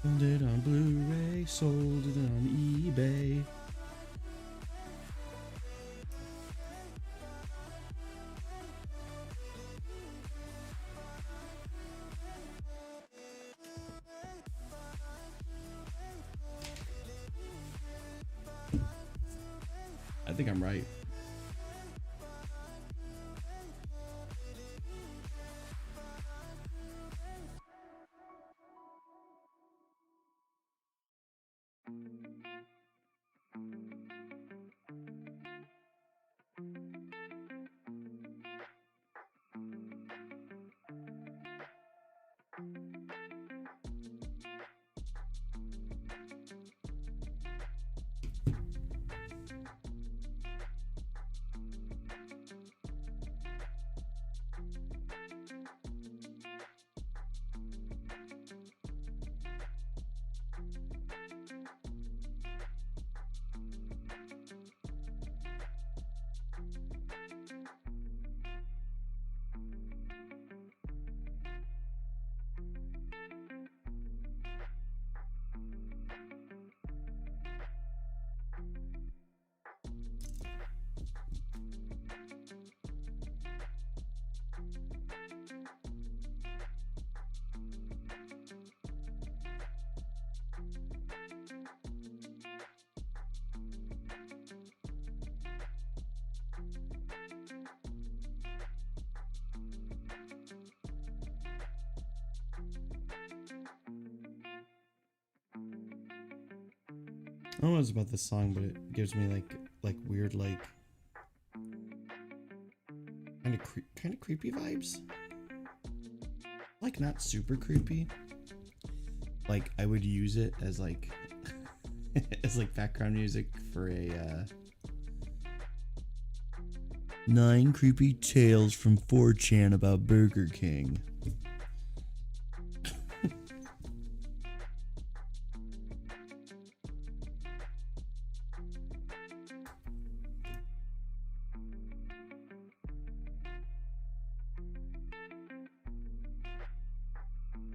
Found it on Blu-ray, sold it on eBay. I think I'm right. I don't know what's about this song, but it gives me like weird kind of creepy vibes. Like not super creepy. Like I would use it as like as like background music for a 9 creepy tales from 4chan about Burger King.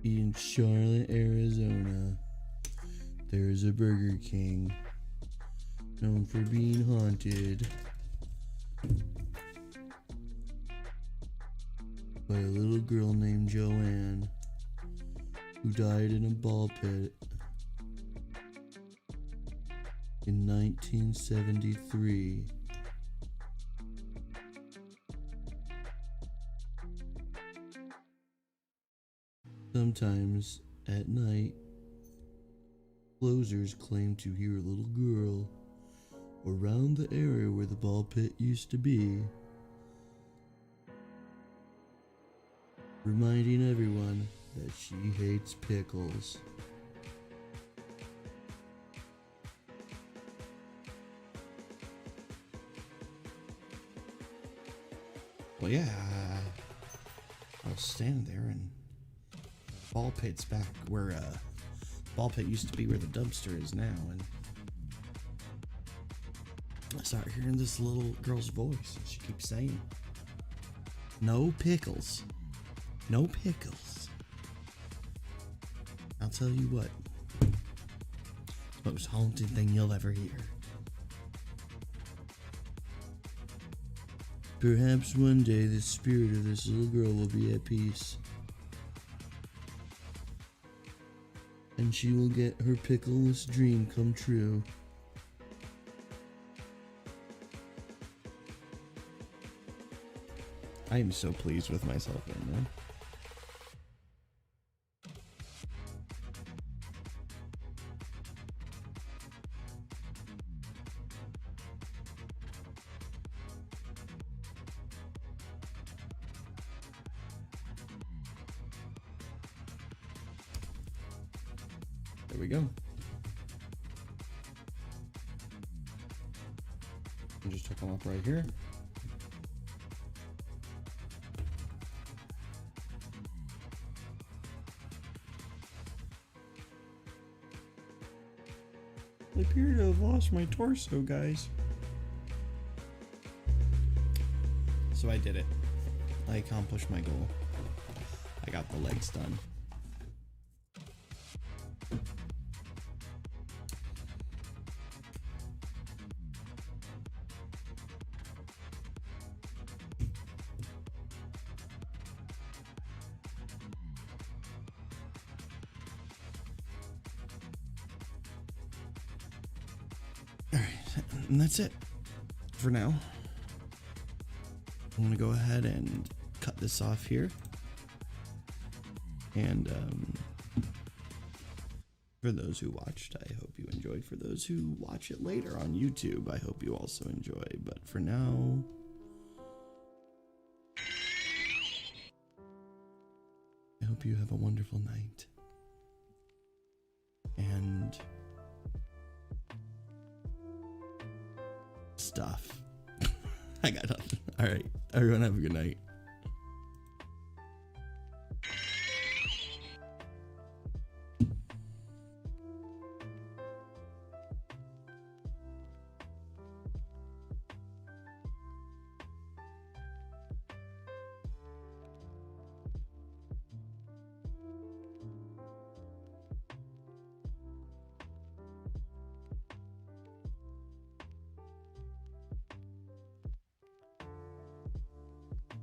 In Charlotte, Arizona, there's a Burger King known for being haunted by a little girl named Joanne who died in a ball pit in 1973. Sometimes at night, closers claim to hear a little girl around the area where the ball pit used to be, reminding everyone that she hates pickles. Well, yeah, I was standing there and ball pit's back where ball pit used to be where the dumpster is now, and I started hearing this little girl's voice, and she keeps saying, "No pickles, no pickles." I'll tell you what, it's the most haunted thing you'll ever hear. Perhaps one day the spirit of this little girl will be at peace, and she will get her pickleless dream come true. I am so pleased with myself right now. There we go. And just hook them up right here. I appear to have lost my torso, guys. So I did it. I accomplished my goal. I got the legs done. And that's it for now. I'm gonna go ahead and cut this off here. And for those who watched, I hope you enjoyed. For those who watch it later on YouTube, I hope you also enjoy. But for now, I hope you have a wonderful night. And stuff. I got nothing. All right. Everyone have a good night.